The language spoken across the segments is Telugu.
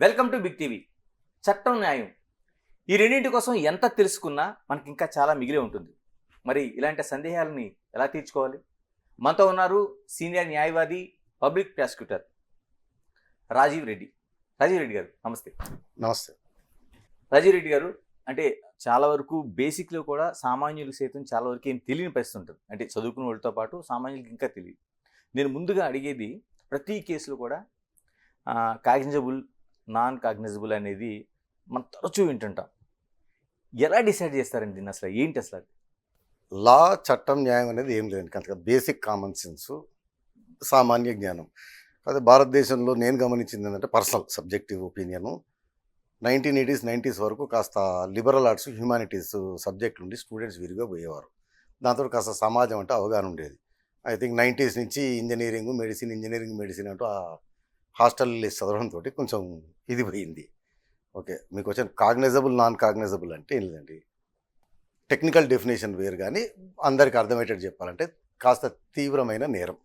Welcome to big TV. చట్టం న్యాయం ఈ రెండింటి కోసం ఎంత తెలుసుకున్నా మనకి ఇంకా చాలా మిగిలి ఉంటుంది. మరి ఇలాంటి సందేహాలని ఎలా తీర్చుకోవాలి? మనతో ఉన్నారు సీనియర్ న్యాయవాది, పబ్లిక్ ప్రాసిక్యూటర్ రాజీవ్ రెడ్డి. రాజీవ్ రెడ్డి గారు నమస్తే. నమస్తే. రాజీవ్ రెడ్డి గారు, అంటే చాలా వరకు బేసిక్లో కూడా సామాన్యులకు సైతం చాలా వరకు ఏం తెలియని పరిస్థితి ఉంటుంది. అంటే చదువుకున్న వాళ్ళతో పాటు సామాన్యులకు ఇంకా తెలియదు. నేను ముందుగా అడిగేది, ప్రతి కేసులో కూడా కాగ్నిజబుల్, నాన్ కాగ్నిజబుల్ అనేది మనం తరచూ వింటుంటాం. ఎలా డిసైడ్ చేస్తారండి దీన్ని? అసలు ఏంటి అసలు? లా, చట్టం, న్యాయం అనేది ఏం లేదండి. కనుక బేసిక్ కామన్ సెన్స్, సామాన్య జ్ఞానం. అదే భారతదేశంలో నేను గమనించింది ఏంటంటే personal subjective opinion, 1980s 90s వరకు కాస్త లిబరల్ ఆర్ట్స్, హ్యుమానిటీస్ సబ్జెక్ట్ నుండి స్టూడెంట్స్ విరిగా పోయేవారు. దాంతో కాస్త సమాజం అంటే అవగాహన ఉండేది. ఐ థింక్ 90s నుంచి ఇంజనీరింగ్ మెడిసిన్ అంటూ ఆ హాస్టల్ చదవడంతో కొంచెం ఇది పోయింది. ఓకే, మీకు వచ్చిన కాగ్నైజబుల్, నాన్ కాగ్నైజబుల్ అంటే ఏం లేదండి, టెక్నికల్ డెఫినేషన్ వేరు. కానీ అందరికి అర్థమయ్యేటట్టు చెప్పాలంటే కాస్త తీవ్రమైన నేరం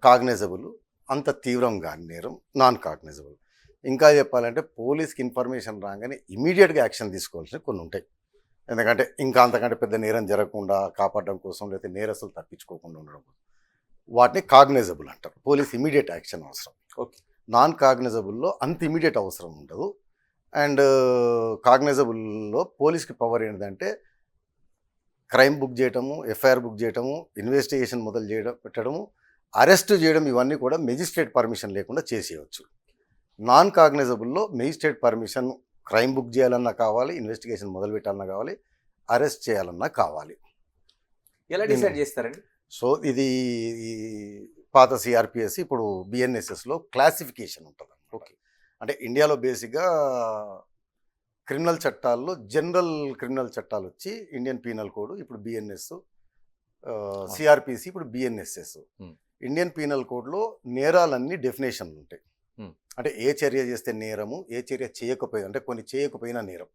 కాగ్నైజబుల్, అంత తీవ్రం కాని నేరం నాన్ కాగ్నైజబుల్. ఇంకా చెప్పాలంటే పోలీస్కి ఇన్ఫర్మేషన్ రాగానే ఇమీడియట్గా యాక్షన్ తీసుకోవాల్సినవి కొన్ని ఉంటాయి. ఎందుకంటే ఇంకా అంతకంటే పెద్ద నేరం జరగకుండా కాపాడడం కోసం, లేకపోతే నేరస్తులు తప్పించుకోకుండా ఉండడం కోసం వాటిని కాగ్నైజబుల్ అంటారు. పోలీస్ ఇమీడియట్ యాక్షన్ అవసరం. ఓకే. నాన్ కాగ్నైజబుల్లో అంత ఇమీడియట్ అవసరం ఉండదు. అండ్ కాగ్నైజబుల్లో పోలీస్కి పవర్ ఏంటంటే క్రైమ్ బుక్ చేయటము, ఎఫ్ఐఆర్ బుక్ చేయటము, ఇన్వెస్టిగేషన్ మొదలు చేయడం, పెట్టడము, అరెస్ట్ చేయడం, ఇవన్నీ కూడా మెజిస్ట్రేట్ పర్మిషన్ లేకుండా చేసేయచ్చు. నాన్ కాగ్నైజబుల్లో మెజిస్ట్రేట్ పర్మిషన్ క్రైమ్ బుక్ చేయాలన్నా కావాలి, ఇన్వెస్టిగేషన్ మొదలు పెట్టాలన్నా కావాలి, అరెస్ట్ చేయాలన్నా కావాలి. ఎలా డిసైడ్ చేస్తారండి? సో ఇది పాత సిఆర్పిఎస్, ఇప్పుడు బిఎన్ఎస్ఎస్లో క్లాసిఫికేషన్ ఉంటుంది. ఓకే, అంటే ఇండియాలో బేసిక్గా క్రిమినల్ చట్టాల్లో జనరల్ క్రిమినల్ చట్టాలు వచ్చి ఇండియన్ పీనల్ కోడ్, ఇప్పుడు బిఎన్ఎస్, సిఆర్పిసి, ఇప్పుడు బిఎన్ఎస్ఎస్. ఇండియన్ పీనల్ కోడ్లో నేరాలన్నీ డెఫినేషన్లు ఉంటాయి. అంటే ఏ చర్య చేస్తే నేరము, ఏ చర్య చేయకపోయినా, అంటే కొన్ని చేయకపోయినా నేరం.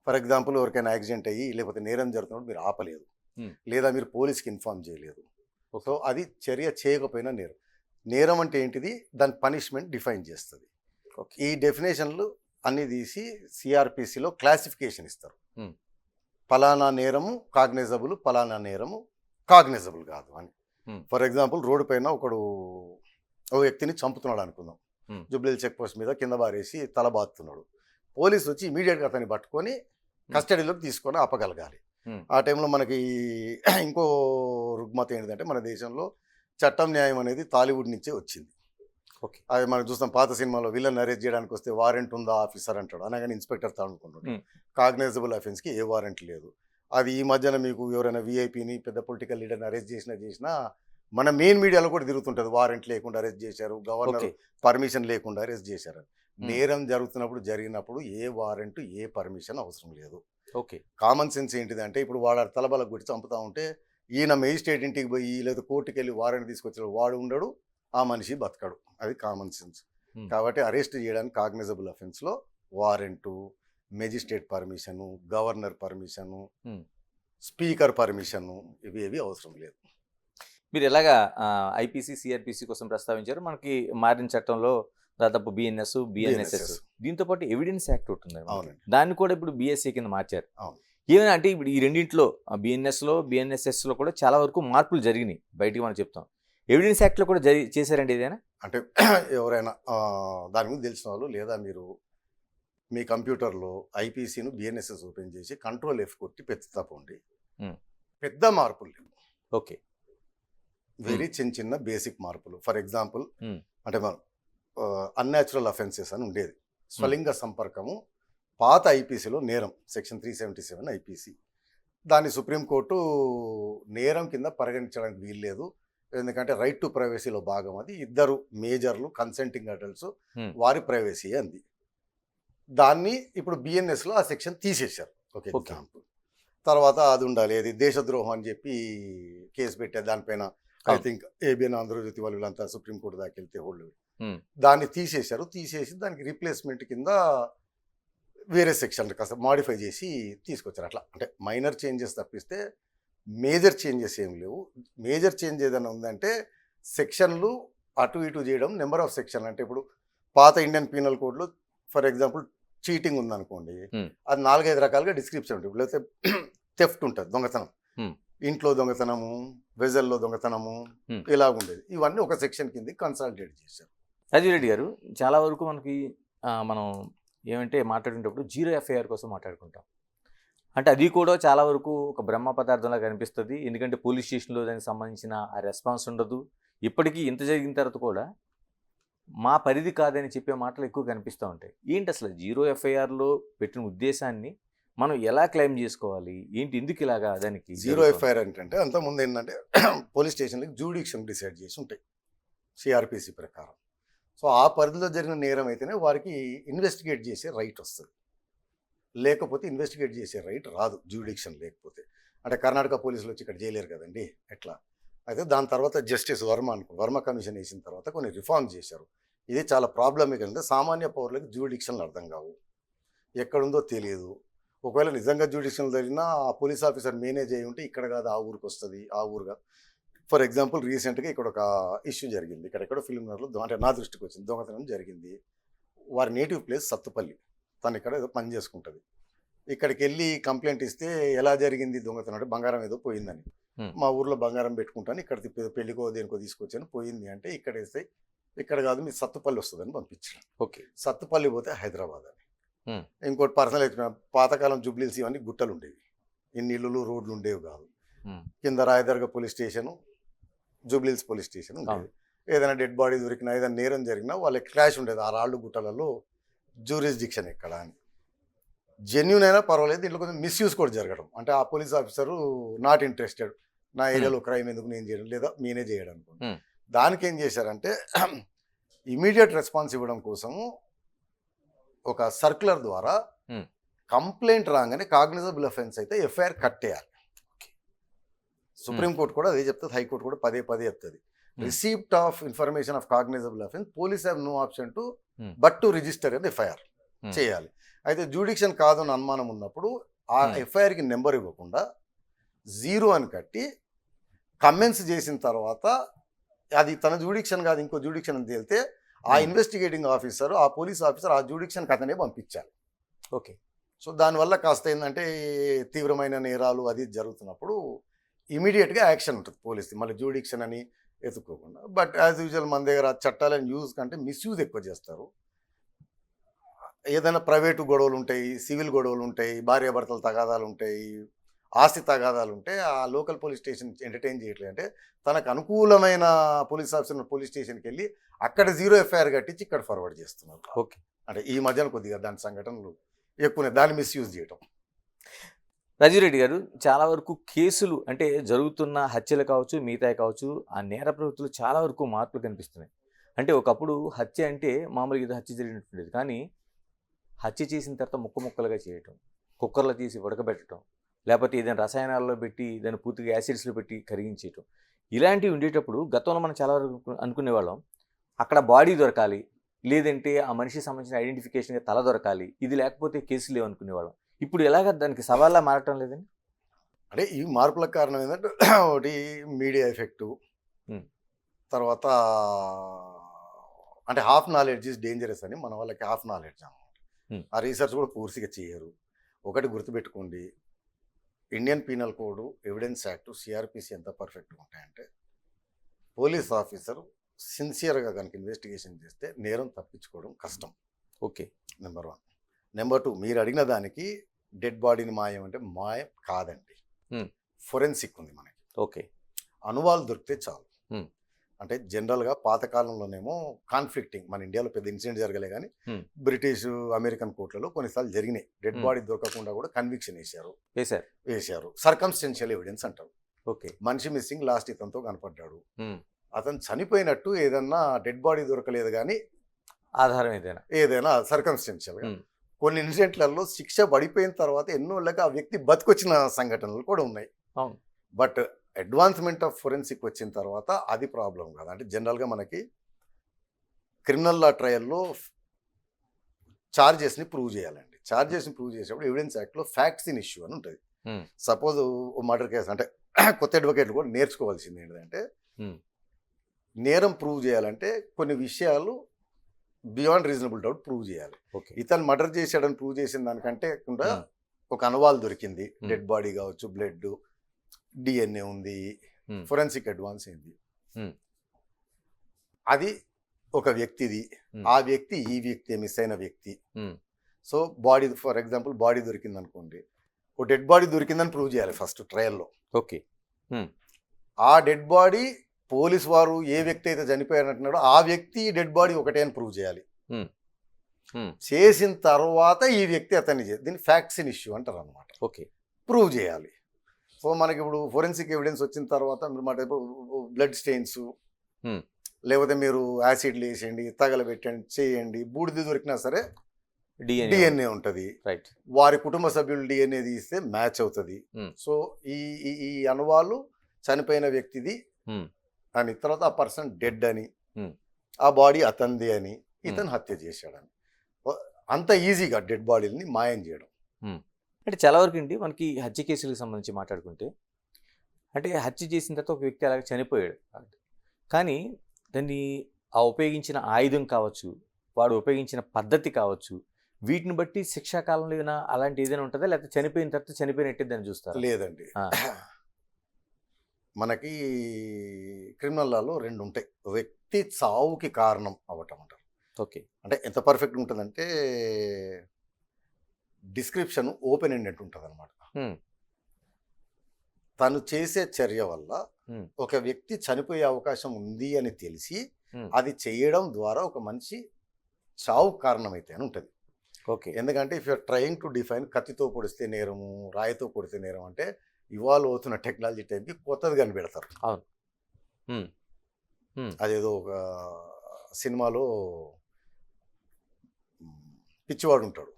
ఫర్ ఎగ్జాంపుల్, ఎవరికైనా యాక్సిడెంట్ అయ్యి లేకపోతే నేరం జరుగుతున్నప్పుడు మీరు ఆపలేదు, లేదా మీరు పోలీస్కి ఇన్ఫార్మ్ చేయలేదు, సో అది చర్య చేయకపోయినా నేరం. నేరం అంటే ఏంటిది, దాని పనిష్మెంట్ డిఫైన్ చేస్తుంది. ఈ డెఫినేషన్లు అన్నీ తీసి సిఆర్పిసిలో క్లాసిఫికేషన్ ఇస్తారు. ఫలానా నేరము కాగ్నైజబుల్, ఫలానా నేరము కాగ్నైజబుల్ కాదు అని. ఫర్ ఎగ్జాంపుల్, రోడ్డు పైన ఒక వ్యక్తిని చంపుతున్నాడు అనుకుందాం, జుబ్లీ చెక్ పోస్ట్ మీద కింద బారేసి తల బాదుతున్నాడు. పోలీసు వచ్చి ఇమీడియట్గా అతన్ని పట్టుకొని కస్టడీలోకి తీసుకొని ఆపగలగాలి. ఆ టైంలో మనకి ఇంకో రుగ్మత ఏంటంటే, మన దేశంలో చట్టం న్యాయం అనేది టాలీవుడ్ నుంచే వచ్చింది. ఓకే, అది మనం చూస్తాం. పాత సినిమాలో విలన్ అరెస్ట్ చేయడానికి వస్తే వారెంట్ ఉందా ఆఫీసర్ అంటాడు, అనగానే ఇన్స్పెక్టర్ తానుకుంటాడు. కాగ్నైజబుల్ అఫెన్స్కి ఏ వారెంట్ లేదు. అది ఈ మధ్యన మీకు ఎవరైనా విఐపిని, పెద్ద పొలిటికల్ లీడర్ని అరెస్ట్ చేసినా మన మెయిన్ మీడియాలో కూడా తిరుగుతుంటుంది, వారెంట్ లేకుండా అరెస్ట్ చేశారు, గవర్నర్ పర్మిషన్ లేకుండా అరెస్ట్ చేశారు. నేరం జరిగినప్పుడు ఏ వారెంట్, ఏ పర్మిషన్ అవసరం లేదు. ఓకే, కామన్ సెన్స్ ఏంటిదంటే, ఇప్పుడు వాడు తలబలకు కొట్టి చంపుతా ఉంటే ఈయన మేజిస్ట్రేట్ ఇంటికి పోయి లేదా కోర్టుకి వెళ్ళి వారెంట్ తీసుకొచ్చాడు, వాడు ఉండడు, ఆ మనిషి బతకడు. అది కామన్ సెన్స్. కాబట్టి అరెస్ట్ చేయడానికి కాగ్నైజబుల్ అఫెన్స్లో warrant, magistrate permission, governor permission, speaker permission, ఇవి అవసరం లేదు. మీరు ఎలాగా ఐపీసీ, సిఆర్పిసి కోసం ప్రస్తావించారు. మనకి మారిన చట్టంలో దాదాపు బిఎన్ఎస్ఎస్, దీంతో పాటు ఎవిడెన్స్ యాక్ట్ ఉంటుంది. అవునండి, దాన్ని కూడా ఇప్పుడు బిఎస్సీ కింద మార్చారు. అవును. ఏమైనా అంటే ఇప్పుడు ఈ రెండింటిలో, బిఎన్ఎస్ఎస్లో కూడా చాలా వరకు మార్పులు జరిగినాయి, బయటికి మనం చెప్తాం. ఎవిడెన్స్ యాక్ట్లో కూడా చేశారండి ఏదైనా? అంటే ఎవరైనా దాని గురించి తెలిసిన వాళ్ళు, లేదా మీరు మీ కంప్యూటర్లో ఐపీసీను బిఎన్ఎస్ఎస్ ఓపెన్ చేసి కంట్రోల్ F కొట్టి తప్పండి, పెద్ద మార్పులు లేవు. ఓకే, వెరీ చిన్న బేసిక్ మార్పులు. ఫర్ ఎగ్జాంపుల్, అంటే మనం అన్యాచురల్ అఫెన్సెస్ అని ఉండేది. స్వలింగ సంపర్కము పాత ఐపీసీలో నేరం, సెక్షన్ 377 ఐపీసీ. దాన్ని సుప్రీంకోర్టు నేరం కింద పరిగణించడానికి వీల్లేదు, ఎందుకంటే రైట్ టు ప్రైవసీలో భాగం అది. ఇద్దరు మేజర్లు, కన్సెంటింగ్ అడల్ట్స్, వారి ప్రైవసీ అంది. దాన్ని ఇప్పుడు బిఎన్ఎస్లో ఆ సెక్షన్ తీసేశారు. Okay, example. తర్వాత అది ఉండాలి, అది దేశద్రోహం అని చెప్పి కేసు పెట్టారు దానిపైన. ఐ థింక్ ఏబిఎన్, ఆంధ్రజ్యోతి వాళ్ళు వీళ్ళంతా సుప్రీంకోర్టు దాకా వెళ్తే హోల్డ్ దాన్ని తీసేశారు. తీసేసి దానికి రీప్లేస్మెంట్ కింద వేరే సెక్షన్ కాస్త మాడిఫై చేసి తీసుకొచ్చారు. అట్లా అంటే మైనర్ చేంజెస్ తప్పిస్తే మేజర్ చేంజెస్ ఏం లేవు. మేజర్ చేంజ్ ఏదైనా ఉందంటే సెక్షన్లు అటు ఇటు చేయడం, నెంబర్ ఆఫ్ సెక్షన్. అంటే ఇప్పుడు పాత ఇండియన్ పీనల్ కోడ్లో ఫర్ ఎగ్జాంపుల్ చీటింగ్ ఉందనుకోండి, Hmm. అది 4-5 రకాలుగా డిస్క్రిప్షన్ ఉంటుంది. లేకపోతే థెఫ్ట్ ఉంటుంది, దొంగతనం, Hmm. ఇంట్లో దొంగతనము, వెజల్లో దొంగతనము, Hmm. ఇలాగ ఉండేది. ఇవన్నీ ఒక సెక్షన్ కింద కన్సాలిడేట్ చేశారు. రాజీరెడ్డి గారు, చాలా వరకు మనకి మనం ఏమంటే మాట్లాడేటప్పుడు జీరో ఎఫ్ఐఆర్ కోసం మాట్లాడుకుంటాం. అంటే అది కూడా చాలా వరకు ఒక బ్రహ్మ పదార్థంలా కనిపిస్తుంది. ఎందుకంటే పోలీస్ స్టేషన్లో దానికి సంబంధించిన ఆ రెస్పాన్స్ ఉండదు. ఇప్పటికీ ఇంత జరిగిన తర్వాత కూడా మా పరిధి కాదని చెప్పే మాటలు ఎక్కువ కనిపిస్తూ ఉంటాయి. ఏంటి అసలు జీరో ఎఫ్ఐఆర్లో పెట్టిన ఉద్దేశాన్ని మనం ఎలా క్లెయిమ్ చేసుకోవాలి? ఏంటి, ఎందుకు ఇలాగా దానికి జీరో ఎఫ్ఐఆర్ ఏంటంటే అంతకుముందు ఏంటంటే పోలీస్ స్టేషన్కి జ్యూడిక్షన్ డిసైడ్ చేసి ఉంటాయి సిఆర్పిసి ప్రకారం. సో ఆ పరిధిలో జరిగిన నేరం అయితేనే వారికి ఇన్వెస్టిగేట్ చేసే రైట్ వస్తుంది, లేకపోతే ఇన్వెస్టిగేట్ చేసే రైట్ రాదు జ్యూడిక్షన్ లేకపోతే. అంటే కర్ణాటక పోలీసులు వచ్చి ఇక్కడ చేయలేరు కదండి ఎట్లా. అయితే దాని తర్వాత జస్టిస్ వర్మ కమిషన్ వేసిన తర్వాత కొన్ని రిఫార్మ్స్ చేశారు. ఇది చాలా ప్రాబ్లమిక్ అంటే సామాన్య పౌరులకు జ్యూడిక్షన్లు అర్థం కావు, ఎక్కడుందో తెలియదు. ఒకవేళ నిజంగా జ్యూడిక్షన్లు జరిగినా ఆ పోలీస్ ఆఫీసర్ మేనేజ్ అయ్యి ఉంటే ఇక్కడ కాదు ఆ ఊరికి వస్తుంది, ఆ ఊరుగా. ఫర్ ఎగ్జాంపుల్ రీసెంట్గా ఇక్కడ ఒక ఇష్యూ జరిగింది, ఇక్కడెక్కడో ఫిల్మ్నగర్లో అంటే నా దృష్టికి వచ్చింది, దొంగతనం జరిగింది. వారి నేటివ్ ప్లేస్ సత్తుపల్లి, తను ఇక్కడ ఏదో పని చేసుకుంటుంది. ఇక్కడికి వెళ్ళి కంప్లైంట్ ఇస్తే ఎలా జరిగింది దొంగతనం అంటే బంగారం ఏదో పోయిందని. మా ఊర్లో బంగారం పెట్టుకుంటాను, ఇక్కడ పెళ్లికో దేనికో తీసుకొచ్చాను, పోయింది అంటే ఇక్కడ వేస్తే ఇక్కడ కాదు మీ సత్తుపల్లి వస్తుందని పంపించాను. ఓకే. సత్తుపల్లి పోతే హైదరాబాద్ అని. ఇంకోటి పర్సనల్ ఎక్స్పీరియన్స్, పాతకాలం జూబ్లీస్ ఇవన్నీ గుట్టలు ఉండేవి, ఇన్ని ఇల్లులు రోడ్లు ఉండేవి కాదు. కింద రాయదర్గ పోలీస్ స్టేషను, జూబ్లీస్ పోలీస్ స్టేషన్ ఉండేది. ఏదైనా డెడ్ బాడీ దొరికినా ఏదైనా నేరం జరిగినా వాళ్ళకి క్లాష్ ఉండేది ఆ రాళ్ళు గుట్టలలో జ్యూరిస్డిక్షన్ ఎక్కడ అని. జెన్యూన్ అయినా పర్వాలేదు, దీంట్లో కొంచెం మిస్యూజ్ కూడా జరగడం. అంటే ఆ పోలీస్ ఆఫీసరు నాట్ ఇంట్రెస్టెడ్, నా ఏరియాలో క్రైమ్ ఎందుకు నేను చేయడం, లేదా నేనే చేయడం అనుకోండి. దానికి ఏం చేశారంటే ఇమీడియట్ రెస్పాన్స్ ఇవ్వడం కోసము ఒక సర్క్యులర్ ద్వారా కంప్లైంట్ రాగానే కాగ్నిజబుల్ అఫెన్స్ అయితే ఎఫ్ఐఆర్ కట్టేయాలి. సుప్రీంకోర్టు కూడా అదే చెప్తుంది, హైకోర్టు కూడా పదే చెప్తుంది. Receipt of information of cognizable offence police have no option to but to register అని ఎఫ్ఐఆర్ చేయాలి. అయితే జ్యూడిక్షన్ కాదు అని అనుమానం ఉన్నప్పుడు ఆ ఎఫ్ఐఆర్కి నెంబర్ ఇవ్వకుండా 0 అని కట్టి కమెంట్స్ చేసిన తర్వాత అది తన జ్యూడిక్షన్ కాదు ఇంకో జ్యూడిక్షన్ అని తేలితే ఆ ఇన్వెస్టిగేటింగ్ ఆఫీసర్, ఆ పోలీస్ ఆఫీసర్ ఆ జ్యూడిక్షన్కి అతనే పంపించాలి. ఓకే. సో దానివల్ల కాస్త ఏంటంటే తీవ్రమైన నేరాలు అది జరుగుతున్నప్పుడు ఇమీడియట్గా యాక్షన్ ఉంటుంది పోలీస్ది, మళ్ళీ జ్యూడిక్షన్ అని ఎత్తుక్కోకుండా. బట్ యాజ్ యూజువల్ మన దగ్గర చట్టాలను యూజ్ కంటే మిస్యూజ్ ఎక్కువ చేస్తారు. ఏదైనా ప్రైవేటు గొడవలు ఉంటాయి, సివిల్ గొడవలు ఉంటాయి, భార్యాభర్తల తగాదాలు ఉంటాయి, ఆస్తి తగాదాలు ఉంటే ఆ లోకల్ పోలీస్ స్టేషన్ ఎంటర్టైన్ చేయట్లేదు అంటే తనకు అనుకూలమైన పోలీస్ ఆఫీసర్ పోలీస్ స్టేషన్కి వెళ్ళి అక్కడ 0 ఎఫ్ఐఆర్ కట్టించి ఇక్కడ ఫార్వర్డ్ చేస్తున్నారు. ఓకే. అంటే ఈ మధ్యన కొద్దిగా దాని సంఘటనలు ఎక్కువనే, దాన్ని మిస్యూజ్ చేయటం. రాజీరెడ్డి గారు, చాలా వరకు కేసులు అంటే జరుగుతున్న హత్యలు కావచ్చు, మిగతా కావచ్చు, ఆ నేర ప్రవృత్తులు చాలా వరకు మార్పులు కనిపిస్తున్నాయి. అంటే ఒకప్పుడు హత్య అంటే మామూలుగా ఇది హత్య జరిగినట్టుండేది, కానీ హత్య చేసిన తర్వాత ముక్కలుగా చేయటం, కుక్కర్లో తీసి ఉడకబెట్టడం, లేకపోతే ఏదైనా రసాయనాల్లో పెట్టి దాన్ని పూర్తిగా యాసిడ్స్లో పెట్టి కరిగించేయటం, ఇలాంటివి ఉండేటప్పుడు గతంలో మనం చాలా వరకు అనుకునేవాళ్ళం అక్కడ బాడీ దొరకాలి, లేదంటే ఆ మనిషికి సంబంధించిన ఐడెంటిఫికేషన్గా తల దొరకాలి, ఇది లేకపోతే కేసులు లేవనుకునేవాళ్ళం. ఇప్పుడు ఎలాగ దానికి సవాళ్ళ మారటం లేదండి? అంటే ఈ మార్పులకు కారణం ఏంటంటే ఒకటి మీడియా ఎఫెక్టు, తర్వాత అంటే హాఫ్ నాలెడ్జ్ ఈజ్ డేంజరస్ అని మన వాళ్ళకి హాఫ్ నాలెడ్జ్ అన్నమాట. ఆ రీసెర్చ్ కూడా పూర్తిగా చేయరు. ఒకటి గుర్తుపెట్టుకోండి, Indian penal code, evidence act, CrPC ఎంత పర్ఫెక్ట్గా ఉంటాయంటే పోలీస్ ఆఫీసర్ సిన్సియర్గా కనుక ఇన్వెస్టిగేషన్ చేస్తే నేరం తప్పించుకోవడం కష్టం. ఓకే. నెంబర్ 1. నెంబర్ 2, మీరు అడిగిన దానికి డెడ్ బాడీని మాయం అంటే మాయం కాదండి, ఫొరెన్సిక్ ఉంది మనకి. ఓకే. అనువాలు దొరికితే చాలు. అంటే జనరల్గా పాతకాలంలోనేమో కాన్ఫ్లిక్టింగ్, మన ఇండియాలో పెద్ద ఇన్సిడెంట్ జరగలే కానీ బ్రిటిష్ అమెరికన్ కోర్టులలో కొన్నిసార్లు జరిగినాయి. డెడ్ బాడీ దొరకకుండా కూడా కన్విక్షన్ వేశారు. సర్కమ్స్టెన్షియల్ ఎవిడెన్స్ అంటారు. ఓకే. మనిషి మిస్సింగ్, లాస్ట్ ఇతనితో కనపడ్డాడు, అతను చనిపోయినట్టు ఏదన్నా డెడ్ బాడీ దొరకలేదు కానీ ఆధారం ఏదైనా సర్కమ్స్టెన్షియల్గా. కొన్ని ఇన్సిడెంట్లలో శిక్ష పడిపోయిన తర్వాత ఎన్నోళ్ళకి ఆ వ్యక్తి బతికొచ్చిన సంఘటనలు కూడా ఉన్నాయి. బట్ అడ్వాన్స్మెంట్ ఆఫ్ ఫొరెన్సిక్ వచ్చిన తర్వాత అది ప్రాబ్లం కాదు. అంటే జనరల్గా మనకి క్రిమినల్ లా ట్రయల్లో ఛార్జెస్ని ప్రూవ్ చేయాలండి. ఛార్జెస్ని ప్రూవ్ చేసేటప్పుడు ఎవిడెన్స్ యాక్ట్లో ఫ్యాక్ట్స్ ఇన్ ఇష్యూ అని ఉంటుంది. సపోజ్ మర్డర్ కేసు అంటే కొత్త అడ్వకేట్లు కూడా నేర్చుకోవాల్సింది ఏంటంటే నేరం ప్రూవ్ చేయాలంటే కొన్ని విషయాలు బియాండ్ రీజనబుల్ డౌట్ ప్రూవ్ చేయాలి. ఓకే. ఇతను మర్డర్ చేశాడని ప్రూవ్ చేసిన దానికంటే కూడా ఒక అనువాలు దొరికింది, డెడ్ బాడీ కావచ్చు, బ్లడ్, డిఎన్ఏ ఉంది, ఫొరెన్సిక్ అడ్వాన్స్ అయింది, అది ఒక వ్యక్తిది, ఆ వ్యక్తి ఈ వ్యక్తి మిస్ అయిన వ్యక్తి. So body for example body దొరికింది అనుకోండి, ఓ డెడ్ బాడీ దొరికిందని ప్రూవ్ చేయాలి ఫస్ట్ ట్రయల్లో. ఓకే. ఆ డెడ్ బాడీ పోలీస్ వారు ఏ వ్యక్తి అయితే చనిపోయారంటున్నాడో ఆ వ్యక్తి డెడ్ బాడీ ఒకటే అని ప్రూవ్ చేయాలి. చేసిన తర్వాత ఈ వ్యక్తి అతన్ని దీన్ని ఫ్యాక్ట్స్ ఇన్ ఇష్యూ అంటారు అనమాట. ఓకే. ప్రూవ్ చేయాలి. సో మనకి ఇప్పుడు ఫోరెన్సిక్ ఎవిడెన్స్ వచ్చిన తర్వాత బ్లడ్ స్టెయిన్స్, లేకపోతే మీరు యాసిడ్లు వేసేయండి, తగలబెట్టండి, చేయండి, బూడిద దొరికినా సరే డిఎన్ఏ ఉంటుంది. వారి కుటుంబ సభ్యులు డిఎన్ఏ తీస్తే మ్యాచ్ అవుతుంది. సో ఈ అనువాలు చనిపోయిన వ్యక్తిది అని, తర్వాత ఆ పర్సన్ డెడ్ అని, ఆ బాడీ అతనిది అని, ఇతను హత్య చేశాడని. అంత ఈజీగా డెడ్ బాడీని మాయం చేయడం. అంటే చాలా వరకు అండి మనకి హత్య కేసులకు సంబంధించి మాట్లాడుకుంటే, అంటే హత్య చేసిన తర్వాత ఒక వ్యక్తి అలాగే చనిపోయాడు, కానీ దాన్ని ఆ ఉపయోగించిన ఆయుధం కావచ్చు, వాడు ఉపయోగించిన పద్ధతి కావచ్చు, వీటిని బట్టి శిక్షాకాలంలో ఏమైనా అలాంటి ఏదైనా ఉంటుందా, లేకపోతే చనిపోయిన తర్వాత చనిపోయినట్టే దాన్ని చూస్తారు? లేదండి, మనకి క్రిమినల్ లాలో రెండు ఉంటాయి. వ్యక్తి చావుకి కారణం అవ్వటం అంటారు. ఓకే. అంటే ఎంత పర్ఫెక్ట్ ఉంటుందంటే డిస్క్రిప్షన్ ఓపెన్ ఎండెడ్ ఉంటుంది అనమాట. తను చేసే చర్య వల్ల ఒక వ్యక్తి చనిపోయే అవకాశం ఉంది అని తెలిసి అది చేయడం ద్వారా ఒక మనిషి చావు కారణమైతే అని ఉంటుంది. ఓకే. ఎందుకంటే if you're trying to define కత్తితో పొడిస్తే నేరము, రాయితో పొడితే నేరం అంటే ఇవాల్వ్ అవుతున్న టెక్నాలజీ టైంకి కొత్తది కనిపెడతారు. అవును. అదేదో ఒక సినిమాలో పిచ్చివాడు ఉంటాడు,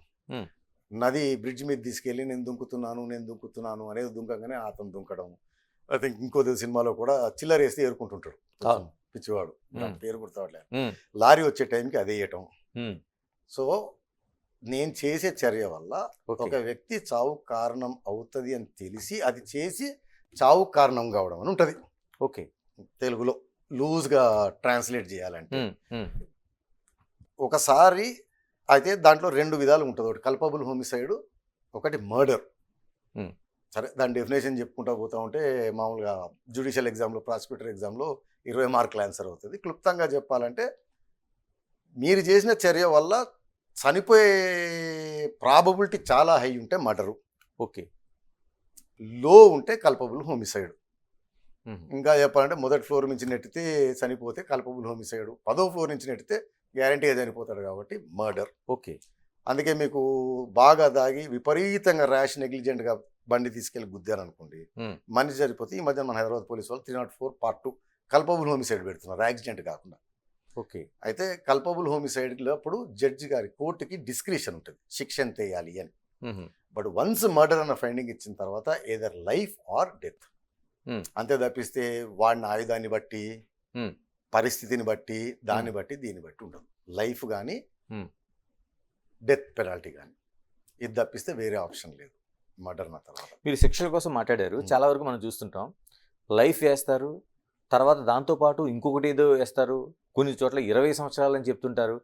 నది బ్రిడ్జ్ మీద తీసుకెళ్ళి నేను దుంకుతున్నాను అనేది దుంకగానే అతను దుంకడం. ఐ థింక్ ఇంకో సినిమాలో కూడా చిల్లర వేస్తే ఏరుకుంటుంటాడు పిచ్చివాడు, పేరు గుర్తురావట్లేదు, లారీ వచ్చే టైంకి అదే వేయటం. సో నేను చేసే చర్య వల్ల ఒక వ్యక్తి చావు కారణం అవుతుంది అని తెలిసి అది చేసి చావు కారణం కావడం అని ఉంటుంది. ఓకే. తెలుగులో లూజ్గా ట్రాన్స్లేట్ చేయాలంటే ఒకసారి అయితే దాంట్లో రెండు విధాలు ఉంటుంది. ఒకటి కల్పబుల్ హోమిసైడ్, ఒకటి మర్డర్. సరే దాని డెఫినేషన్ చెప్పుకుంటూ పోతా ఉంటే మామూలుగా జ్యుడిషియల్ ఎగ్జామ్లో, ప్రాసిక్యూటర్ ఎగ్జామ్లో 20 మార్కులు ఆన్సర్ అవుతుంది. క్లుప్తంగా చెప్పాలంటే మీరు చేసిన చర్య వల్ల చనిపోయే ప్రాబబిలిటీ చాలా హై ఉంటే మర్డరు, ఓకే, లో ఉంటే కల్పబుల్ హోమిసైడ్. ఇంకా చెప్పాలంటే మొదటి ఫ్లోర్ నుంచి నెట్టితే చనిపోతే కల్పబుల్ హోమిసైడ్, 10వ ఫ్లోర్ నుంచి నెట్టితే గ్యారంటీగా చనిపోతాడు కాబట్టి మర్డర్. ఓకే. అందుకే మీకు బాగా దాగి విపరీతంగా ర్యాష్ నెగ్లిజెంట్గా బండి తీసుకెళ్ళి గుద్దారనుకోండి, మనిషి చనిపోతే ఈ మధ్య మన హైదరాబాద్ పోలీసు వాళ్ళు 304 Part 2 కల్పబుల్ హోమిసైడ్ పెడుతున్నారు, యాక్సిడెంట్ కాకుండా. ఓకే. అయితే కల్పబుల్ హోమిసైడ్లో అప్పుడు జడ్జి గారి కోర్టుకి డిస్క్రిషన్ ఉంటుంది శిక్ష ఎంత వేయాలి అని. బట్ వన్స్ మర్డర్ అన్న ఫైండింగ్ ఇచ్చిన తర్వాత ఏదర్ లైఫ్ ఆర్ డెత్, అంతే తప్పిస్తే వాడిన ఆయుధాన్ని బట్టి, పరిస్థితిని బట్టి, దాన్ని బట్టి, దీన్ని బట్టి ఉండదు. లైఫ్ కానీ డెత్ పెనాల్టీ కానీ, ఇది తప్పిస్తే వేరే ఆప్షన్ లేదు మర్డర్ నా తర్వాత. మీరు శిక్షల కోసం మాట్లాడారు, చాలా వరకు మనం చూస్తుంటాం లైఫ్ వేస్తారు, తర్వాత దాంతోపాటు ఇంకొకటి ఏదో వేస్తారు, కొన్ని చోట్ల 20 సంవత్సరాలు అని చెప్తుంటారు.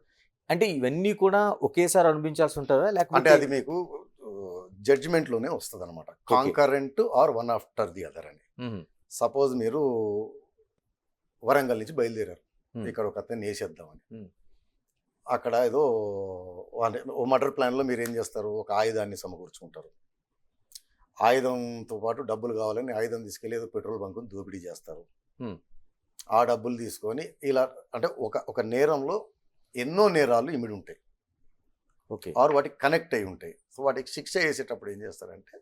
అంటే ఇవన్నీ కూడా ఒకేసారి అనిపించాల్సి ఉంటుందా, లేకపోతే అది మీకు జడ్జిమెంట్లోనే వస్తుంది అనమాట, concurrent or one after the other అని. సపోజ్ మీరు వరంగల్ నుంచి బయలుదేరారు, ఇక్కడ ఒక అతన్ని వేసేద్దామని. అక్కడ ఏదో మర్డర్ ప్లాన్లో మీరు ఏం చేస్తారు, ఒక ఆయుధాన్ని సమకూర్చుకుంటారు. ఆయుధంతో పాటు డబ్బులు కావాలని ఆయుధం తీసుకెళ్ళి ఏదో పెట్రోల్ బంకుని దోపిడీ చేస్తారు. ఆ డబ్బులు తీసుకొని ఇలా అంటే ఒక నేరంలో ఎన్నో నేరాలు ఇమిడి ఉంటాయి, ఓకే, ఆర్ వాటికి కనెక్ట్ అయి ఉంటాయి. సో వాటికి శిక్ష వేసేటప్పుడు ఏం చేస్తారంటే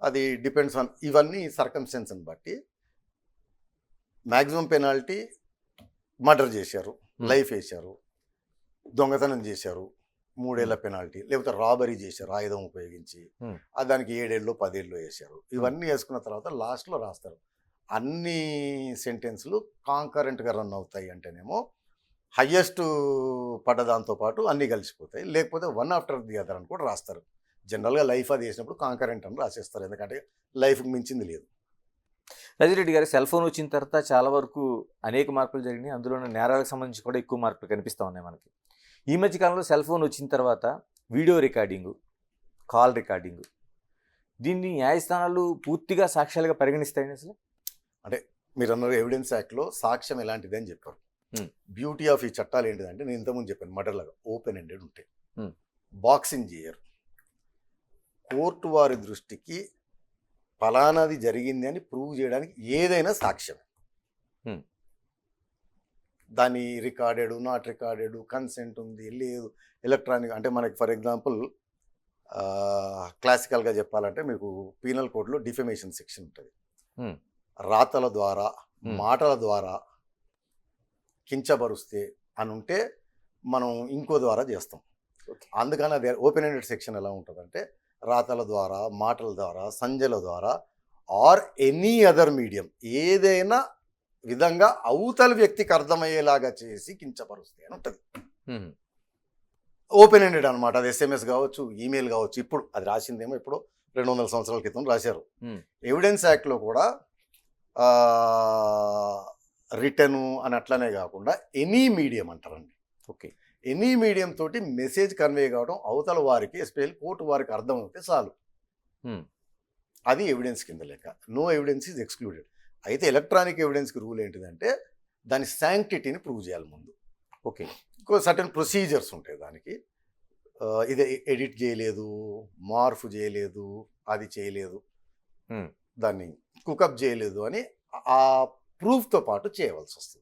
అది డిపెండ్స్ ఆన్ ఇవన్నీ సర్కమ్స్టెన్స్ని బట్టి. మ్యాక్సిమం పెనాల్టీ మర్డర్ చేశారు, లైఫ్ వేశారు, దొంగతనం చేశారు 3 ఏళ్ల పెనాల్టీ, లేకపోతే రాబరీ చేశారు ఆయుధం ఉపయోగించి, దానికి 7 ఏళ్ళు 10 ఏళ్ళు వేశారు. ఇవన్నీ వేసుకున్న తర్వాత లాస్ట్లో రాస్తారు అన్ని సెంటెన్స్లు కాంకరెంట్గా రన్ అవుతాయి అంటేనేమో హయ్యెస్ట్ పడ్డదాంతో పాటు అన్నీ కలిసిపోతాయి, లేకపోతే వన్ ఆఫ్టర్ ది అదర్ అని కూడా రాస్తారు. జనరల్గా లైఫ్ అది వేసినప్పుడు కాంకరెంట్ అని రాసేస్తారు, ఎందుకంటే లైఫ్కి మించింది లేదు. రాజిరెడ్డి గారు, సెల్ ఫోన్ వచ్చిన తర్వాత చాలా వరకు అనేక మార్పులు జరిగినాయి, అందులోనే నేరాలకు సంబంధించి కూడా ఎక్కువ మార్పులు కనిపిస్తూ ఉన్నాయి మనకి. ఈ మధ్య కాలంలో సెల్ ఫోన్ వచ్చిన తర్వాత వీడియో రికార్డింగు, కాల్ రికార్డింగు, దీన్ని న్యాయస్థానాలు పూర్తిగా సాక్ష్యాలుగా పరిగణిస్తాయని అసలు? అంటే మీరు అన్నారు ఎవిడెన్స్ యాక్ట్లో సాక్ష్యం ఎలాంటిది అని చెప్పారు. బ్యూటీ ఆఫ్ ఈ చట్టాలు ఏంటిదంటే నేను ఇంతకుముందు చెప్పాను మర్డర్ లాగా ఓపెన్ ఎండెడ్ ఉంటాయి, బాక్సింగ్ చేయరు. కోర్టు వారి దృష్టికి ఫలానాది జరిగింది అని ప్రూవ్ చేయడానికి ఏదైనా సాక్ష్యం, దాన్ని రికార్డెడ్ నాట్ రికార్డెడ్, కన్సెంట్ ఉంది లేదు, ఎలక్ట్రానిక్ అంటే మనకి ఫర్ ఎగ్జాంపుల్ క్లాసికల్గా చెప్పాలంటే మీకు పీనల్ కోడ్లో డిఫెమేషన్ సెక్షన్ ఉంటుంది. రాతల ద్వారా మాటల ద్వారా కించబరుస్తే అని ఉంటే మనం ఇంకో ద్వారా చేస్తాం. అందుకని అది ఓపెన్ ఎండెడ్ సెక్షన్ ఎలా ఉంటుందంటే రాతల ద్వారా మాటల ద్వారా సంజల ద్వారా ఆర్ ఎనీ అదర్ మీడియం ఏదైనా విధంగా అవతల వ్యక్తికి అర్థమయ్యేలాగా చేసి కించపరుస్తే అని ఉంటుంది. ఓపెన్ ఎండెడ్ అనమాట. అది SMS కావచ్చు, ఈమెయిల్ కావచ్చు. ఇప్పుడు అది రాసిందేమో ఇప్పుడు 200 సంవత్సరాల క్రితం రాశారు. ఎవిడెన్స్ యాక్ట్లో కూడా రిటర్ను అని అట్లనే కాకుండా ఎనీ మీడియం అంటారండి. ఓకే, ఎనీ మీడియం తోటి మెసేజ్ కన్వే కావడం అవతల వారికి ఎస్పెషల్ కోర్టు వారికి అర్థం అవుతే చాలు, అది ఎవిడెన్స్ కింద లెక్క. No evidence is excluded. అయితే ఎలక్ట్రానిక్ ఎవిడెన్స్కి రూల్ ఏంటిదంటే దాని శాంక్టిటీని ప్రూవ్ చేయాలి ముందు. ఓకే, సర్టన్ ప్రొసీజర్స్ ఉంటాయి దానికి. ఇది ఎడిట్ చేయలేదు, మార్ఫ్ చేయలేదు, అది చేయలేదు, దాన్ని కుకప్ చేయలేదు అని ఆ ప్రూఫ్తో పాటు చేయవలసి వస్తుంది.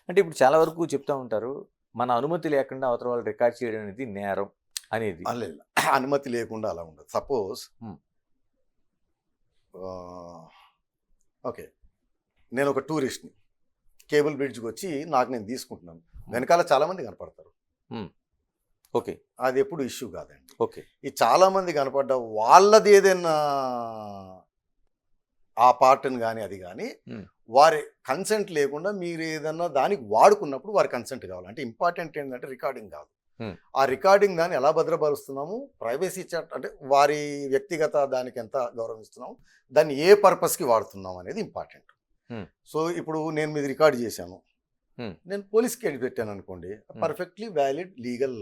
అంటే ఇప్పుడు చాలా వరకు చెప్తా ఉంటారు మన అనుమతి లేకుండా అవతల వాళ్ళు రికార్డ్ చేయడం అనేది నేరం అనేది. అనుమతి లేకుండా అలా ఉండదు. సపోజ్ ఓకే, నేను ఒక టూరిస్ట్ని, కేబుల్ బ్రిడ్జ్కి వచ్చి నాకు నేను తీసుకుంటున్నాను, వెనకాల చాలామంది కనపడతారు. ఓకే, అది ఎప్పుడు ఇష్యూ కాదండి. ఓకే, ఈ చాలామంది కనపడ్డ వాళ్ళది ఏదైనా ఆ పార్ట్ని కానీ అది కానీ వారి కన్సెంట్ లేకుండా మీరు ఏదన్నా దానికి వాడుకున్నప్పుడు వారి కన్సెంట్ కావాలి. అంటే ఇంపార్టెంట్ ఏంటంటే రికార్డింగ్ కాదు, ఆ రికార్డింగ్ దాన్ని ఎలా భద్రపరుస్తున్నాము, ప్రైవసీ చట్టం అంటే వారి వ్యక్తిగత దానికి ఎంత గౌరవిస్తున్నాము, దాన్ని ఏ పర్పస్కి వాడుతున్నాం అనేది ఇంపార్టెంట్. సో ఇప్పుడు నేను మీది రికార్డ్ చేశాను, నేను పోలీస్కి వెళ్ళి పెట్టాను అనుకోండి, పర్ఫెక్ట్లీ వ్యాలిడ్ లీగల్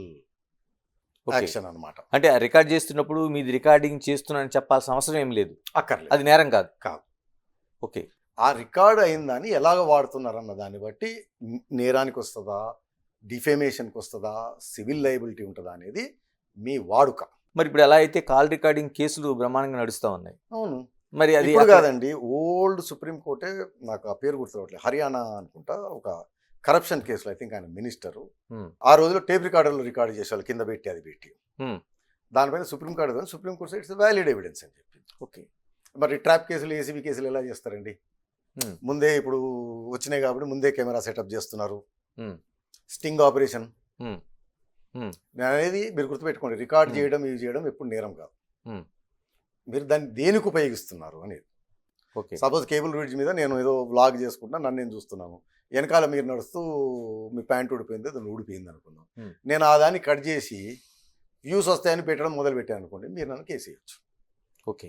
యాక్షన్ అనమాట. అంటే రికార్డ్ చేస్తున్నప్పుడు మీది రికార్డింగ్ చేస్తున్నానని చెప్పాల్సిన అవసరం ఏం లేదు, అక్కర్లేదు, అది నేరం కాదు. ఓకే, ఆ రికార్డ్ అయిందని ఎలాగ వాడుతున్నారన్న దాన్ని బట్టి నేరానికి వస్తుందా, డిఫేమేషన్కి వస్తుందా, సివిల్ లయబిలిటీ ఉంటుందా అనేది మీ వాడుక. మరి ఇప్పుడు ఎలా అయితే కాల్ రికార్డింగ్ కేసులు బ్రహ్మాండంగా నడుస్తూ ఉన్నాయి. అవును, మరి అది ఇప్పుడు కాదండి, ఓల్డ్ సుప్రీంకోర్టే, నాకు ఆ పేరు గుర్తురావట్లేదు, హర్యానా అనుకుంటా, ఒక కరప్షన్ కేసులో ఐ థింక్ ఆయన మినిస్టరు ఆ రోజులో టేప్ రికార్డర్లో రికార్డు చేసేవాళ్ళు, కింద పెట్టి అది పెట్టి, దానిపైన సుప్రీంకోర్టు ఇట్స్ వ్యాలిడ్ ఎవిడెన్స్ అని చెప్పి. ఓకే, మరి ట్రాప్ కేసులు ఏసీబీ కేసులు ఎలా చేస్తారండి? ముందే ఇప్పుడు వచ్చినాయి కాబట్టి ముందే కెమెరా సెటప్ చేస్తున్నారు, స్టింగ్ ఆపరేషన్ అనేది మీరు గుర్తుపెట్టుకోండి. రికార్డ్ చేయడం ఇవి చేయడం ఎప్పుడు నేరం కాదు, మీరు దాన్ని దేనికి ఉపయోగిస్తున్నారు అనేది. ఓకే, సపోజ్ కేబుల్ బ్రిడ్జ్ మీద నేను ఏదో వ్లాగ్ చేసుకుంటున్నా, నన్ను నేను చూస్తున్నాను, వెనకాల మీరు నడుస్తూ మీ ప్యాంట్ ఊడిపోయింది, దాన్ని ఊడిపోయింది అనుకుందాం, నేను ఆ దాన్ని కట్ చేసి వ్యూస్ వస్తాయని పెట్టడం మొదలు పెట్టాను అనుకోండి, మీరు నన్ను కేసు వేయచ్చు. ఓకే,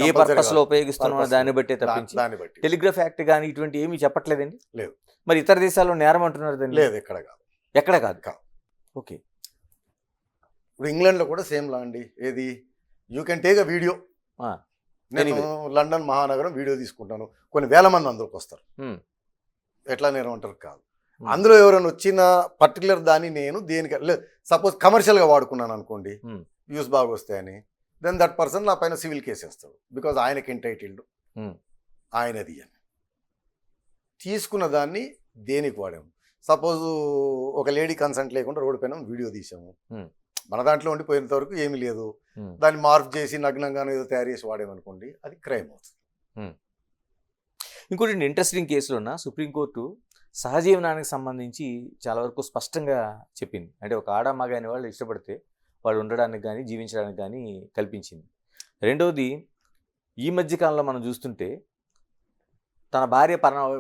ఏ పర్పస్ లో ఉపయోగిస్తున్నా దాన్ని బట్టే తప్పించి దాన్ని బట్టి టెలిగ్రాఫ్ యాక్ట్ కానీ ఇటువంటి ఏమీ చెప్పట్లేదండి. లేదు. మరి ఇతర దేశాల్లో నేరం అంటున్నారు దాన్ని? లేదు, ఎక్కడ కాదు, ఎక్కడ కాదు. ఓకే, ఇప్పుడు ఇంగ్లాండ్లో కూడా సేమ్ లా అండి. ఏది, you can take a video. నేను లండన్ మహానగరం వీడియో తీసుకుంటాను, కొన్ని వేల మంది అందులోకి వస్తారు, ఎట్లా నేరం అంటారు? కాదు. అందులో ఎవరైనా వచ్చిన పర్టికులర్ దాన్ని నేను దేనికి సపోజ్ కమర్షియల్గా వాడుకున్నాను అనుకోండి, వ్యూస్ బాగా వస్తాయని, దెన్ దట్ పర్సన్ నా పైన సివిల్ కేసు వేస్తాడు, బికాజ్ ఆయనకి ఎంటైటిల్డ్, ఆయనది అని. తీసుకున్న దాన్ని దేనికి వాడాము? సపోజ్ ఒక లేడీ కన్సెంట్ లేకుండా రోడ్డు పైన వీడియో తీసాము, మన దాంట్లో ఉండిపోయేంత వరకు ఏమీ లేదు, దాన్ని మార్ఫ్ చేసి నగ్నంగానో ఏదో తయారు చేసి వాడేమనుకోండి, అది క్రైమ్ అవుతుంది. ఇంకోటి ఇంట్రెస్టింగ్ కేసులోన సుప్రీంకోర్టు సహజీవనానికి సంబంధించి చాలా వరకు స్పష్టంగా చెప్పింది. అంటే ఒక ఆడ మగ అనే వాళ్ళు ఇష్టపడితే వాళ్ళు ఉండడానికి కానీ జీవించడానికి కానీ కల్పించింది. రెండవది, ఈ మధ్యకాలంలో మనం చూస్తుంటే తన భార్య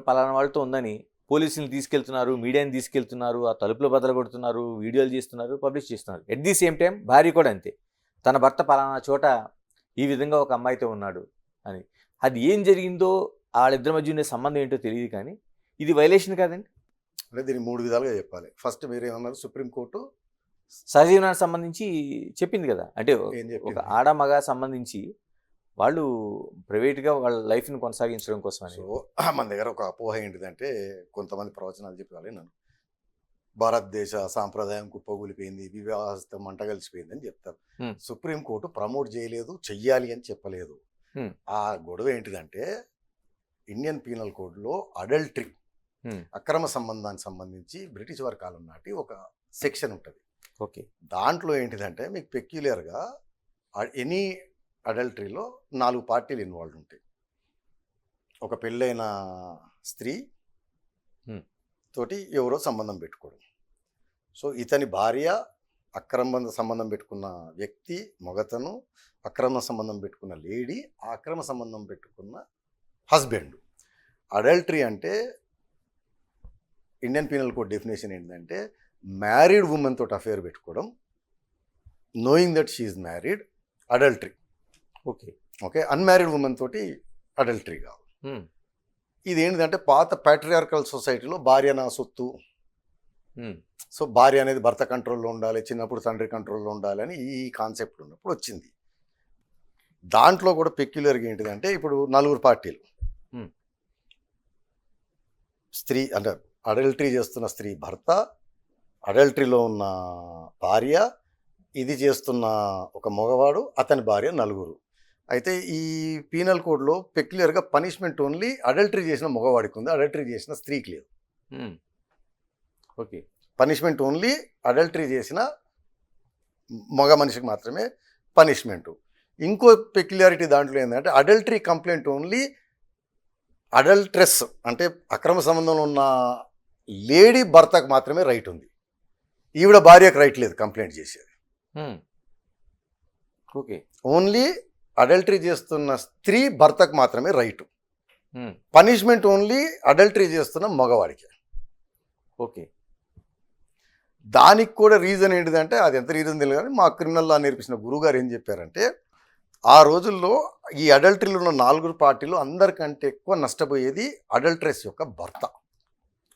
పలానా వాళ్ళతో ఉందని పోలీసులు తీసుకెళ్తున్నారు, మీడియాని తీసుకెళ్తున్నారు, ఆ తలుపులు బద్దలు కొడుతున్నారు, వీడియోలు చేస్తున్నారు, పబ్లిష్ చేస్తున్నారు. ఎట్ ది సేమ్ టైం భార్య కూడా అంతే, తన భర్త పలానా చోట ఈ విధంగా ఒక అమ్మాయితో ఉన్నాడు అని. అది ఏం జరిగిందో వాళ్ళిద్దరి మధ్య ఉండే సంబంధం ఏంటో తెలియదు, కానీ ఇది వైలేషన్ కాదండి. అంటే దీన్ని 3 విధాలుగా చెప్పాలి. ఫస్ట్ మీరేమన్నారు, సుప్రీంకోర్టు సహజీవనానికి సంబంధించి చెప్పింది కదా, అంటే ఏం ఒక చెప్పింది? ఆడ మగ సంబంధించి వాళ్ళు ప్రైవేట్గా వాళ్ళ లైఫ్ని కొనసాగించడం కోసం అని. సో మన దగ్గర ఒక అపోహ ఏంటిదంటే, కొంతమంది ప్రవచనాలు చెప్పాలి నన్ను, భారతదేశ సాంప్రదాయం కుప్పగూలిపోయింది, వివాహం మంట కలిసిపోయింది అని చెప్తారు. Hmm. సుప్రీంకోర్టు ప్రమోట్ చేయలేదు, చెయ్యాలి అని చెప్పలేదు. Hmm. ఆ గొడవ ఏంటిదంటే, ఇండియన్ పీనల్ కోడ్లో అడల్టరీ, Hmm. అక్రమ సంబంధానికి సంబంధించి బ్రిటిష్ వారి కాలం నాటి ఒక సెక్షన్ ఉంటుంది. ఓకే. దాంట్లో ఏంటిదంటే మీకు పెక్యులర్గా ఎనీ అడల్టరీలో 4 పార్టీలు ఇన్వాల్వ్ ఉంటాయి. ఒక పెళ్ళైన స్త్రీ Hmm. తోటి ఎవరో సంబంధం పెట్టుకోవడం. సో ఇతని భార్య, అక్రమ సంబంధం పెట్టుకున్న వ్యక్తి మగతను, అక్రమ సంబంధం పెట్టుకున్న లేడీ, ఆ అక్రమ సంబంధం పెట్టుకున్న హస్బెండ్. అడల్టరీ అంటే ఇండియన్ పీనల్ కోడ్ డెఫినేషన్ ఏంటంటే, మ్యారీడ్ ఉమెన్ తోటి అఫేర్ పెట్టుకోవడం, knowing that she is married, adultery. Okay. Okay, unmarried women తోటి అడల్టరీ కాదు. Hmm. ఇది ఏంటిదంటే, పాత ప్యాట్రియార్కల్ సొసైటీలో భార్య నా సొత్తు, Hmm. సో భార్య అనేది భర్త కంట్రోల్లో ఉండాలి, చిన్నప్పుడు తండ్రి కంట్రోల్లో ఉండాలి అని ఈ కాన్సెప్ట్ ఉన్నప్పుడు వచ్చింది. దాంట్లో కూడా పెక్యులర్గా ఏంటిదంటే, ఇప్పుడు 4 పార్టీలు, Hmm. స్త్రీ అంటే అడల్టరీ చేస్తున్న స్త్రీ భర్త, అడల్టరీలో ఉన్న భార్య, ఇది చేస్తున్న ఒక మగవాడు, అతని భార్య, 4. అయితే ఈ పీనల్ కోడ్లో పెక్యులర్గా పనిష్మెంట్ ఓన్లీ అడల్టరీ చేసిన మగవాడికి ఉంది, అడల్టరీ చేసిన స్త్రీకి లేదు. Hmm. Okay. Punishment only adultery చేసిన మగ మనిషికి మాత్రమే పనిష్మెంటు. ఇంకో పెక్యులారిటీ దాంట్లో ఏంటంటే, అడల్టరీ కంప్లైంట్ ఓన్లీ అడల్ట్రెస్ అంటే అక్రమ సంబంధంలో ఉన్న లేడీ భర్తకు మాత్రమే రైట్ ఉంది, ఈవిడ భార్యకు రైట్ లేదు కంప్లైంట్ చేసేది. Hmm. ఓకే. ఓన్లీ అడల్టరీ చేస్తున్న స్త్రీ భర్తకు మాత్రమే right. Hmm. Punishment only adultery చేస్తున్న మగవాడికి. ఓకే. దానికి కూడా రీజన్ ఏంటిదంటే, అది ఎంత రీజన్ తెలియదు కానీ మా క్రిమినల్ లా నేర్పించిన గురువుగారు ఏం చెప్పారంటే, ఆ రోజుల్లో ఈ అడల్టరీలో ఉన్న 4 పార్టీలు అందరికంటే ఎక్కువ నష్టపోయేది అడల్ట్రెస్ యొక్క భర్త.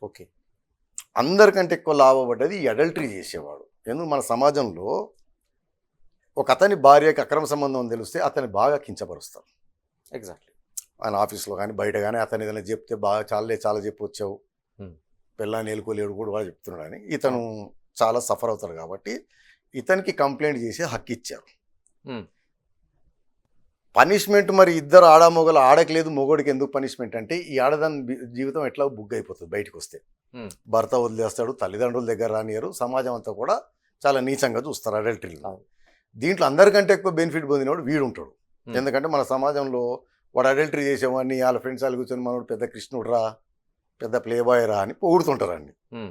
ఓకే. అందరికంటే ఎక్కువ లాభపడ్డది ఈ అడల్టరీ చేసేవాడు. ఎందుకు మన సమాజంలో ఒక అతని భార్యకి అక్రమ సంబంధం తెలిస్తే అతన్ని బాగా కించపరుస్తారు. ఎగ్జాక్ట్లీ. ఆయన ఆఫీస్లో కానీ బయట కానీ అతను ఏదైనా చెప్తే బాగా చాలా చెప్పొచ్చావు, Hmm. పిల్లని నేలుకోలేడు కూడా వాడు చెప్తున్నాడు అని ఇతను చాలా సఫర్ అవుతాడు. కాబట్టి ఇతనికి కంప్లైంట్ చేసి హక్కు ఇచ్చారు. Hmm. పనిష్మెంట్ మరి ఇద్దరు ఆడమొగలు, ఆడకి లేదు మొగోడికి ఎందుకు పనిష్మెంట్ అంటే, ఈ ఆడదాని జీవితం ఎట్లా బుగ్ అయిపోతుంది బయటకు వస్తే. Hmm. భర్త వదిలేస్తాడు, తల్లిదండ్రుల దగ్గర రానియరు, సమాజం అంతా కూడా చాలా నీచంగా చూస్తారు అడల్టరీలో. అవును. దీంట్లో అందరికంటే ఎక్కువ బెనిఫిట్ పొందినవాడు వీడు ఉంటాడు. Hmm. ఎందుకంటే మన సమాజంలో వాడు అడల్టరీ చేసేవాడిని వాళ్ళ ఫ్రెండ్స్ వాళ్ళు కూర్చొని మనోడు పెద్ద కృష్ణుడు రా, పెద్ద ప్లే బాయ్ రా అని పొగుడుతుంటారండి. Hmm.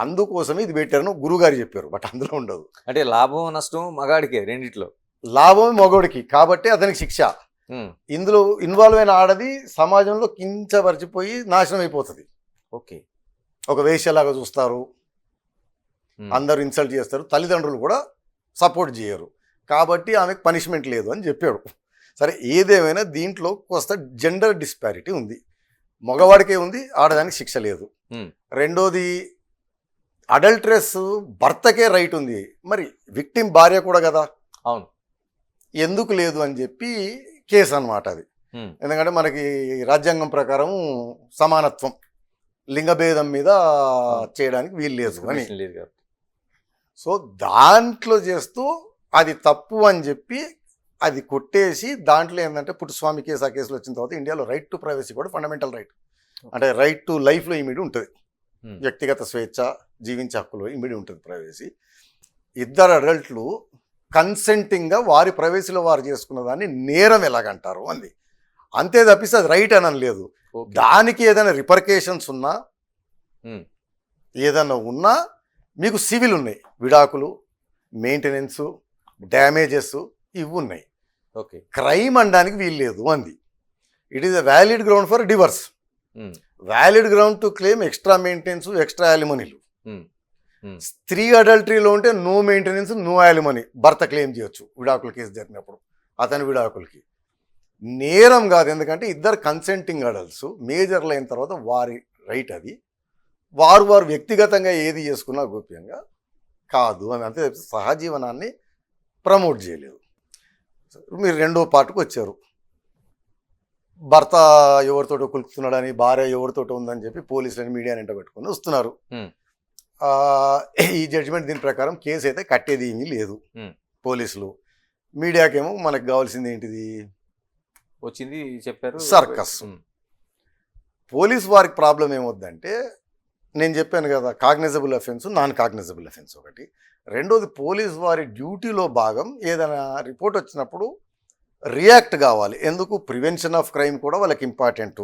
అందుకోసమే ఇది పెట్టారని గురువుగారు చెప్పారు, బట్ అందులో ఉండదు. అంటే లాభం నష్టం మగాడికే రెండిట్లో. లాభం మగోడికి కాబట్టి అతనికి శిక్ష. Hmm. ఇందులో ఇన్వాల్వ్ అయిన ఆడది సమాజంలో కించపరిచిపోయి నాశనం అయిపోతుంది. ఓకే. ఒక వేశ్యలాగా చూస్తారు, Hmm. అందరూ ఇన్సల్ట్ చేస్తారు, తల్లిదండ్రులు కూడా సపోర్ట్ చేయరు, కాబట్టి ఆమెకు పనిష్మెంట్ లేదు అని చెప్పాడు. సరే, ఏదేమైనా దీంట్లో కొంత జెండర్ డిస్పారిటీ ఉంది. మగవాడికే ఉంది, ఆడదానికి శిక్ష లేదు. Hmm. రెండోది, అడల్ట్రెస్ భర్తకే రైట్ ఉంది, మరి విక్టిమ్ భార్య కూడా కదా, అవును. ఎందుకు లేదు అని చెప్పి కేసు అన్నమాట అది. Hmm. ఎందుకంటే మనకి రాజ్యాంగం ప్రకారం సమానత్వం, లింగభేదం మీద చేయడానికి వీలు లేదు అని. Discrimination లేదు కాబట్టి. సో దాంట్లో చేస్తూ అది తప్పు అని చెప్పి అది కొట్టేసి, దాంట్లో ఏంటంటే పుట్టుస్వామి కేసు, ఆ కేసులో వచ్చిన తర్వాత ఇండియాలో రైట్ టు ప్రైవసీ కూడా ఫండమెంటల్ రైట్, అంటే రైట్ టు లైఫ్లో ఇమిడి ఉంటుంది. Hmm. వ్యక్తిగత స్వేచ్ఛ, జీవించే హక్కులో ఇమిడి ఉంటుంది ప్రైవసీ. ఇద్దరు అడల్ట్లు కన్సెంటింగ్గా వారి ప్రైవసీలో వారు చేసుకున్న దాన్ని నేరం ఎలాగంటారు అంది. అంతే తప్పిస్తే అది రైట్ అని లేదు. Okay. దానికి ఏదైనా రిపర్కేషన్స్ ఉన్నా, Hmm. ఏదైనా ఉన్నా మీకు సివిల్ ఉన్నాయి, విడాకులు, మెయింటెనెన్స్, డ్యామేజెస్ ఇవి ఉన్నాయి. ఓకే. క్రైమ్ అనడానికి వీలు లేదు అంది. It is a valid ground for divorce, Hmm. Valid ground to claim extra maintenance, extra యాలిమనీలు. Hmm. Hmm. స్త్రీ అడల్టరీలో ఉంటే నో మెయింటెనెన్స్, నో యాలిమనీ భర్త క్లెయిమ్ చేయొచ్చు విడాకుల కేసు జరిగినప్పుడు, అతని విడాకులకి. నేరం కాదు, ఎందుకంటే ఇద్దరు కన్సెంటింగ్ అడల్ట్స్ మేజర్లు అయిన తర్వాత వారి రైట్ అది. వారు వ్యక్తిగతంగా ఏది చేసుకున్నా గోప్యంగా కాదు అని అంతే తప్పితే సహజీవనాన్ని ప్రమోట్ చేయలేదు. మీరు రెండో పార్ట్కి వచ్చారు. భర్త ఎవరితోటో కులుకుతున్నాడని, భార్య ఎవరితోటో ఉందని చెప్పి పోలీసులని మీడియాని ఎంట పెట్టుకుని వస్తున్నారు. ఈ జడ్జిమెంట్ దీని ప్రకారం కేసు అయితే కట్టేది ఏమీ లేదు. పోలీసులు మీడియాకేమో మనకు కావాల్సింది ఏంటిది, వచ్చింది చెప్పారు సర్కస్. పోలీస్ వారికి ప్రాబ్లం ఏమవుద్దంటే, నేను చెప్పాను కదా, cognizable offence, non cognizable offence ఒకటి. రెండోది, పోలీస్ వారి డ్యూటీలో భాగం ఏదైనా రిపోర్ట్ వచ్చినప్పుడు రియాక్ట్ కావాలి. ఎందుకు, ప్రివెన్షన్ ఆఫ్ క్రైమ్ కూడా వాళ్ళకి ఇంపార్టెంట్.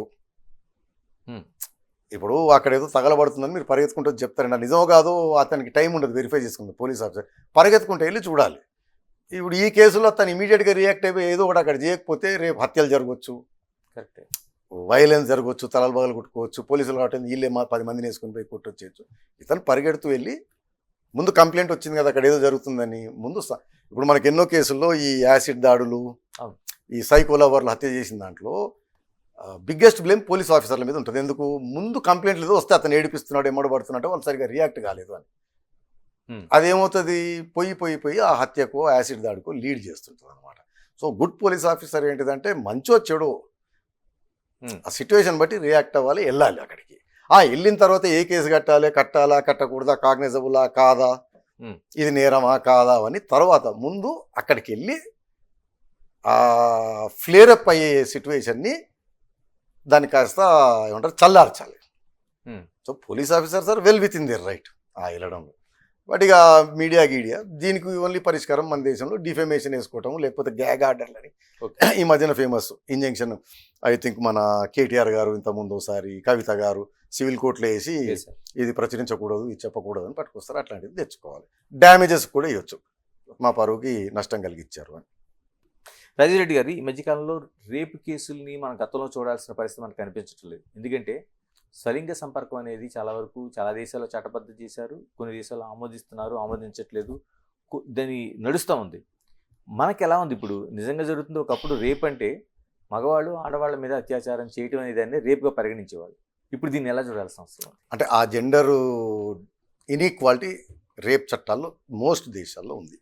ఇప్పుడు అక్కడ ఏదో తగలబడుతుందని మీరు పరిగెత్తుకుంటూ చెప్తారండి, నిజమో కాదో అతనికి టైం ఉండదు వెరిఫై చేసుకుంది పోలీస్ ఆఫీసర్, పరిగెత్తుకుంటూ వెళ్ళి చూడాలి. ఇప్పుడు ఈ కేసులో అతను ఇమీడియట్గా రియాక్ట్ అయిపోయి ఏదో ఒకటి అక్కడ చేయకపోతే రేపు హత్యలు జరగవచ్చు, కరెక్టే, వైలెన్స్ జరగవచ్చు, తలలు బగలు కొట్టుకోవచ్చు, పోలీసులు కాబట్టి వీళ్ళే 10 మందిని వేసుకుని పోయి కొట్టొచ్చేయచ్చు. ఇతను పరిగెడుతూ వెళ్ళి ముందు కంప్లైంట్ వచ్చింది కదా అక్కడ ఏదో జరుగుతుందని, ముందు ఇప్పుడు మనకి ఎన్నో కేసుల్లో ఈ యాసిడ్ దాడులు, ఈ సైకో లవర్లు హత్య చేసిన దాంట్లో బిగ్గెస్ట్ బ్లేమ్ పోలీస్ ఆఫీసర్ల మీద ఉంటుంది. ఎందుకు, ముందు కంప్లైంట్లు ఏదో వస్తే అతను ఏడిపిస్తున్నాడు, ఎమ్మడబడుతున్నాడు, వాళ్ళు సరిగా రియాక్ట్ కాలేదు అని. అదేమవుతుంది, పోయి ఆ హత్యకో యాసిడ్ దాడికో లీడ్ చేస్తుంటుంది అనమాట. సో గుడ్ పోలీస్ ఆఫీసర్ ఏంటిదంటే, మంచో చెడో ఆ సిచ్యువేషన్ బట్టి రియాక్ట్ అవ్వాలి, వెళ్ళాలి అక్కడికి. వెళ్ళిన తర్వాత ఏ కేసు కట్టాలా, కట్టకూడదా, కాగ్నిజబులా కాదా, ఇది నేరమా కాదా అని తర్వాత ముందు అక్కడికి వెళ్ళి ఆ ఫ్లేరప్ అయ్యే సిచ్యువేషన్ని దాన్ని కాస్త ఏమంటారు చల్లార్చాలి. So police officers are well within their right వెళ్ళడంలో. బట్ ఇక మీడియా దీనికి ఓన్లీ పరిష్కారం మన దేశంలో డిఫెమేషన్ వేసుకోవటం, లేకపోతే గ్యాగ్ ఆర్డర్లని. ఈ మధ్యన ఫేమస్ ఇంజంక్షన్, ఐ థింక్ మన కేటీఆర్ గారు ఇంతకుముందు ఒకసారి, కవిత గారు సివిల్ కోర్టులో వేసి ఇది ప్రచురించకూడదు, ఇది చెప్పకూడదు అని పట్టుకొస్తారు. అట్లాంటిది తెచ్చుకోవాలి. డ్యామేజెస్ కూడా ఇవ్వచ్చు, మా పరువుకి నష్టం కలిగించారు అని. రాజిరెడ్డి గారు, ఈ మధ్యకాలంలో రేపు కేసుల్ని మన గతంలో చూడాల్సిన పరిస్థితి మనకు కనిపించట్లేదు. ఎందుకంటే స్వలింగ సంపర్కం అనేది చాలా వరకు చాలా దేశాల్లో చట్టబద్ధం చేశారు, కొన్ని దేశాల్లో ఆమోదిస్తున్నారు, ఆమోదించట్లేదు, దాన్ని నడుస్తూ ఉంది. మనకి ఎలా ఉంది ఇప్పుడు, నిజంగా జరుగుతుంది? ఒకప్పుడు రేప్ అంటే మగవాళ్ళు ఆడవాళ్ళ మీద అత్యాచారం చేయటం అనే దాన్ని రేపుగా పరిగణించేవాళ్ళు. ఇప్పుడు దీన్ని ఎలా చూడాల్సిన అవసరం? అంటే ఆ జెండర్ ఇన్ఈక్వాలిటీ రేప్ చట్టాల్లో మోస్ట్ దేశాల్లో ఉంది.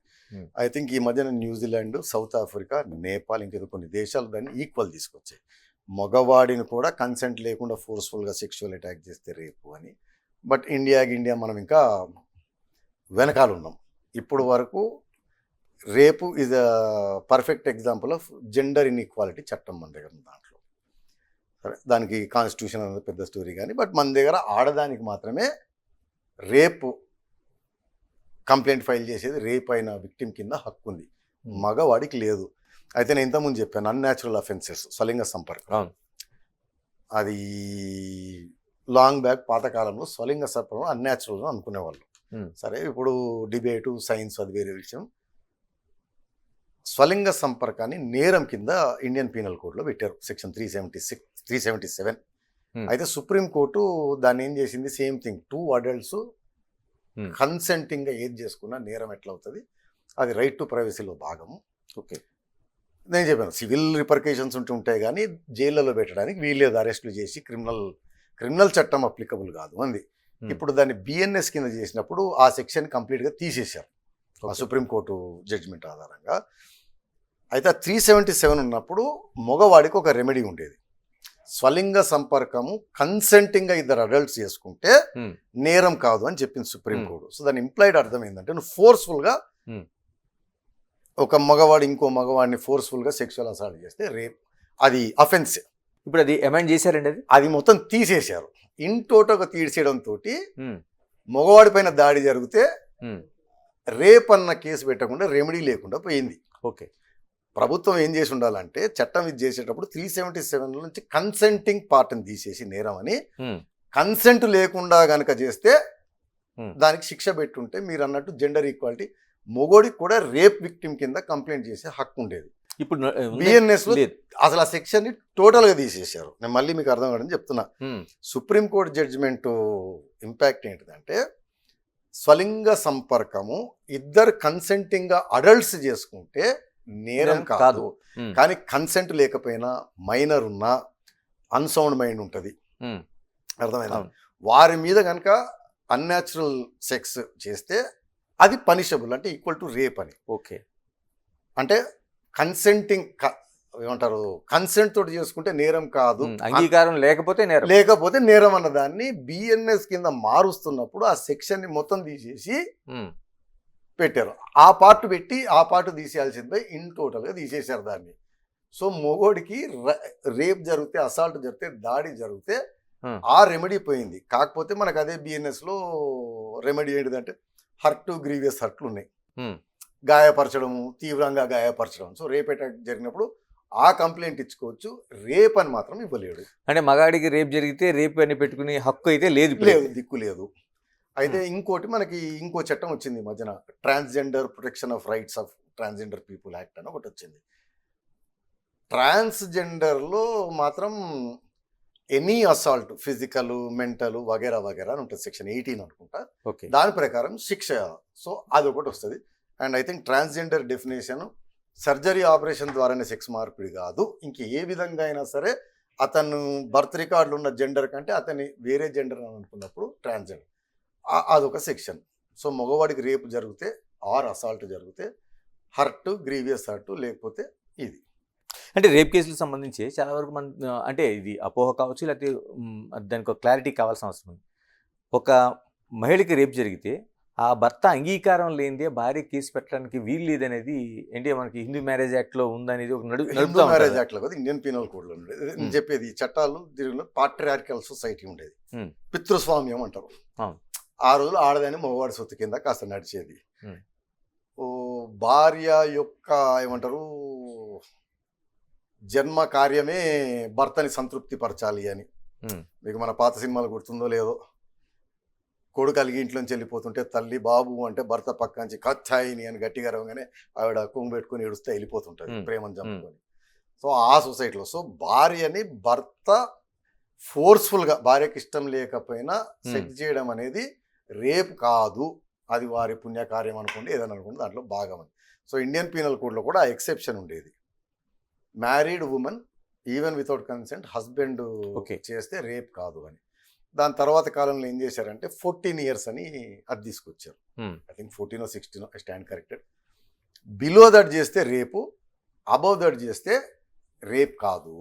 ఐ థింక్ ఈ మధ్యన న్యూజిలాండ్, సౌత్ ఆఫ్రికా, నేపాల్, ఇంకేదో కొన్ని దేశాలు దాన్ని ఈక్వల్ తీసుకొచ్చాయి. మగవాడిని కూడా కన్సెంట్ లేకుండా ఫోర్స్ఫుల్గా సెక్షువల్ అటాక్ చేస్తే రేపు అని. బట్ ఇండియా మనం ఇంకా వెనకాల ఉన్నాం. ఇప్పుడు వరకు రేపు is a perfect example of gender inequality చట్టం మన దగ్గర ఉంది. దాంట్లో సరే, దానికి కాన్స్టిట్యూషన్ అనేది పెద్ద స్టోరీ కానీ, బట్ మన దగ్గర ఆడదానికి మాత్రమే రేపు కంప్లైంట్ ఫైల్ చేసేది, రేప్ అయిన విక్టిమ్ కింద హక్కు ఉంది, మగవాడికి లేదు. అయితే నేను ఇంతకుముందు చెప్పాను, అన్యాచురల్ అఫెన్సెస్, స్వలింగ సంపర్కం, అది లాంగ్ బ్యాక్ పాతకాలంలో స్వలింగ సంపర్కం అన్యాచురల్ అని అనుకునేవాళ్ళు. సరే, ఇప్పుడు డిబేటు, సైన్స్ అది వేరే విషయం. స్వలింగ సంపర్కాన్ని నేరం కింద ఇండియన్ పీనల్ కోడ్లో పెట్టారు, సెక్షన్ 377. అయితే సుప్రీంకోర్టు దాన్ని ఏం చేసింది, సేమ్ థింగ్, 2 అడల్ట్స్ కన్సెంటింగ్గా ఏది చేసుకున్నా నేరం ఎట్లా అవుతుంది, అది రైట్ టు ప్రైవసీలో భాగము. ఓకే, నేను చెప్పాను సివిల్ రిపర్కేషన్స్ ఉంటాయి కానీ జైళ్ళలో పెట్టడానికి వీల్లేదు, అరెస్టులు చేసి క్రిమినల్ చట్టం అప్లికబుల్ కాదు అంది. ఇప్పుడు దాన్ని బిఎన్ఎస్ కింద చేసినప్పుడు ఆ సెక్షన్ కంప్లీట్గా తీసేశారు ఆ సుప్రీంకోర్టు జడ్జిమెంట్ ఆధారంగా. అయితే 377 ఉన్నప్పుడు మగవాడికి ఒక రెమెడీ ఉండేది, స్వలింగ సంపర్కము కన్సెంటింగ్గా 2 అడల్ట్స్ చేసుకుంటే నేరం కాదు అని చెప్పింది సుప్రీంకోర్టు. సో దాని ఇంప్లైడ్ అర్థం ఏంటంటే, నువ్వు ఫోర్స్ఫుల్గా ఒక మగవాడు ఇంకో మగవాడిని ఫోర్స్ఫుల్గా సెక్షువల్ అసాల్ట్ చేస్తే రేప్, అది అఫెన్స్. ఇప్పుడు అది అమెండ్ చేశారండి, అది మొత్తం తీసేశారు. ఇన్ టోటల్గా తీసేయడంతో మగవాడి పైన దాడి జరిగితే రేప్ అన్న కేసు పెట్టకుండా రెమెడీ లేకుండా పోయింది. ఓకే, ప్రభుత్వం ఏం చేసి ఉండాలంటే, చట్టం ఇది చేసేటప్పుడు 377 నుంచి కన్సెంటింగ్ పార్ట్ని తీసేసి నేరం అని, కన్సెంట్ లేకుండా గనక చేస్తే దానికి శిక్ష పెట్టుంటే మీరు అన్నట్టు జెండర్ ఈక్వాలిటీ, మొగోడికి కూడా రేప్ విక్టిమ్ కింద కంప్లైంట్ చేసే హక్కు ఉండేది. ఇప్పుడు బిఎన్ఎస్ లో అసలు ఆ సెక్షన్ ని టోటల్ గా తీసేశారు. నేను మళ్ళీ మీకు అర్థం కాదని చెప్తున్నా. సుప్రీంకోర్టు జడ్జిమెంట్ ఇంపాక్ట్ ఏంటిదంటే, స్వలింగ సంపర్కము 2 కన్సెంటింగ్ గా అడల్ట్స్ చేసుకుంటే నేరం కాదు, కానీ కన్సెంట్ లేకపోయినా మైనర్ ఉన్నా అన్సౌండ్ మైండ్ ఉంటుంది, అర్థమైనా, వారి మీద కనుక అన్యాచురల్ సెక్స్ చేస్తే అది పనిషబుల్, అంటే ఈక్వల్ టు రేప్ అని. ఓకే. అంటే కన్సెంటింగ్ ఏమంటారు, కన్సెంట్ తోటి చేసుకుంటే నేరం కాదు, అంగీకారం లేకపోతే నేరం. లేకపోతే నేరం అన్న దాన్ని బిఎన్ఎస్ కింద మారుస్తున్నప్పుడు ఆ సెక్షన్ ని మొత్తం తీసేసి పెట్టారు. ఆ పార్ట్ పెట్టి ఆ పార్ట్ తీసేయాల్సింది ఇన్ టోటల్గా తీసేశారు దాన్ని. సో మొగోడికి రేప్ జరిగితే, అసాల్ట్ జరిగితే, దాడి జరిగితే ఆ రెమెడీ పోయింది. కాకపోతే మనకు అదే బిఎన్ఎస్ లో రెమెడీ ఏంటిదంటే హర్ట్, గ్రీవియస్ హర్ట్లు ఉన్నాయి, గాయపరచడము, తీవ్రంగా గాయపరచడం. సో రేప్ అటాక్ జరిగినప్పుడు ఆ కంప్లైంట్ ఇచ్చుకోవచ్చు, రేప్ అని మాత్రం ఇవ్వలేడు. అంటే మగాడికి రేప్ జరిగితే రేప్ అని పెట్టుకునే హక్కు అయితే లేదు, దిక్కు లేదు. అయితే ఇంకోటి మనకి ఇంకో చట్టం వచ్చింది ఈ మధ్యన, transgender protection of rights of transgender people act అని ఒకటి వచ్చింది. ట్రాన్స్జెండర్లో మాత్రం ఎనీ అసాల్ట్, ఫిజికల్, మెంటల్ వగేరా వగేరా అని ఉంటుంది, సెక్షన్ 18 అనుకుంటా. ఓకే. దాని ప్రకారం శిక్ష. సో అది ఒకటి వస్తుంది. And I think transgender definition surgery operation ద్వారానే సెక్స్ మార్పిడి కాదు, ఇంక ఏ విధంగా అయినా సరే అతను బర్త్ రికార్డులు ఉన్న జెండర్ కంటే అతని వేరే జెండర్ అని అనుకున్నప్పుడు ట్రాన్స్జెండర్, అదొక సెక్షన్. సో మగవాడికి రేపు జరిగితే ఆర్ అసాల్ట్ జరిగితే హర్ట్, గ్రీవియస్ హర్ట్, లేకపోతే ఇది. అంటే రేప్ కేసులకు సంబంధించి చాలా వరకు మన అంటే ఇది అపోహ కావచ్చు, లేకపోతే దానికి ఒక క్లారిటీ కావాల్సిన అవసరం ఉంది. ఒక మహిళకి రేప్ జరిగితే ఆ భర్త అంగీకారం లేనిదే భార్య కేసు పెట్టడానికి వీలు లేదనేది ఏంటి మనకి హిందూ మ్యారేజ్ యాక్ట్లో ఉందనేది ఒక హిందూ మ్యారేజ్ యాక్ట్లో కాదు, ఇండియన్ పీనల్ కోడ్లో ఉండేది. నేను చెప్పేది ఈ చట్టాలు దీనిలో పాట్రియార్కల్ సొసైటీ ఉండేది, పితృస్వామ్యం అంటారు. ఆ రోజులు ఆడదాన్ని మగవాడి సొత్తు కింద కాస్త నడిచేది. భార్య యొక్క ఏమంటారు జన్మ కార్యమే భర్తని సంతృప్తి పరచాలి అని. మీకు మన పాత సినిమాలు గుర్తుందో లేదో, కొడుకు అలిగి ఇంట్లోంచి వెళ్ళిపోతుంటే తల్లి బాబు అంటే భర్త పక్క నుంచి కచ్చాయిని అని గట్టిగా రవగానే ఆవిడ కొంగు పెట్టుకుని ఏడుస్తే వెళ్ళిపోతుంటుంది ప్రేమను చంపుకొని. సో ఆ సొసైటీలో సో భార్యని భర్త ఫోర్స్ఫుల్గా, భార్యకి ఇష్టం లేకపోయినా సెక్స్ చేయడం అనేది రేప్ కాదు, అది వారి పుణ్యకార్యం అనుకోండి, ఏదైనా అనుకోండి, దాంట్లో భాగం అని. సో ఇండియన్ పీనల్ కోడ్లో కూడా ఆ ఎక్సెప్షన్ ఉండేది. Married women even without consent husband చేస్తే రేప్ కాదు అని. దాని తర్వాత కాలంలో ఏం చేశారంటే 14 years అని అది తీసుకొచ్చారు. I think 14 or 16, I stand corrected. Below that చేస్తే రేపు, అబౌవ్ దట్ చేస్తే రేప్ కాదు.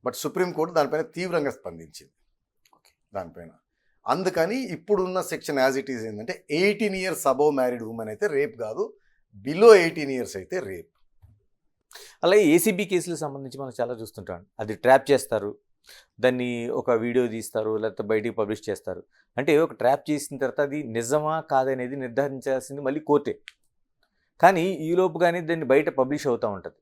బట్ సుప్రీంకోర్టు దానిపైన తీవ్రంగా స్పందించింది దానిపైన. అందుకని ఇప్పుడున్న సెక్షన్ యాజ్ ఇట్ ఈజ్ ఏంటంటే 18 years అబౌవ్ మ్యారీడ్ ఉమెన్ అయితే రేప్ కాదు, బిలో 18 years అయితే రేప్. అలాగే ఏసీబీ కేసులకు సంబంధించి మనం చాలా చూస్తుంటాం. అది ట్రాప్ చేస్తారు, దాన్ని ఒక వీడియో తీస్తారు, లేకపోతే బయటికి పబ్లిష్ చేస్తారు. అంటే ఒక ట్రాప్ చేసిన తర్వాత అది నిజమా కాదనేది నిర్ధారించాల్సింది మళ్ళీ కోర్టే. కానీ ఈలోపు కానీ దాన్ని బయట పబ్లిష్ అవుతూ ఉంటుంది.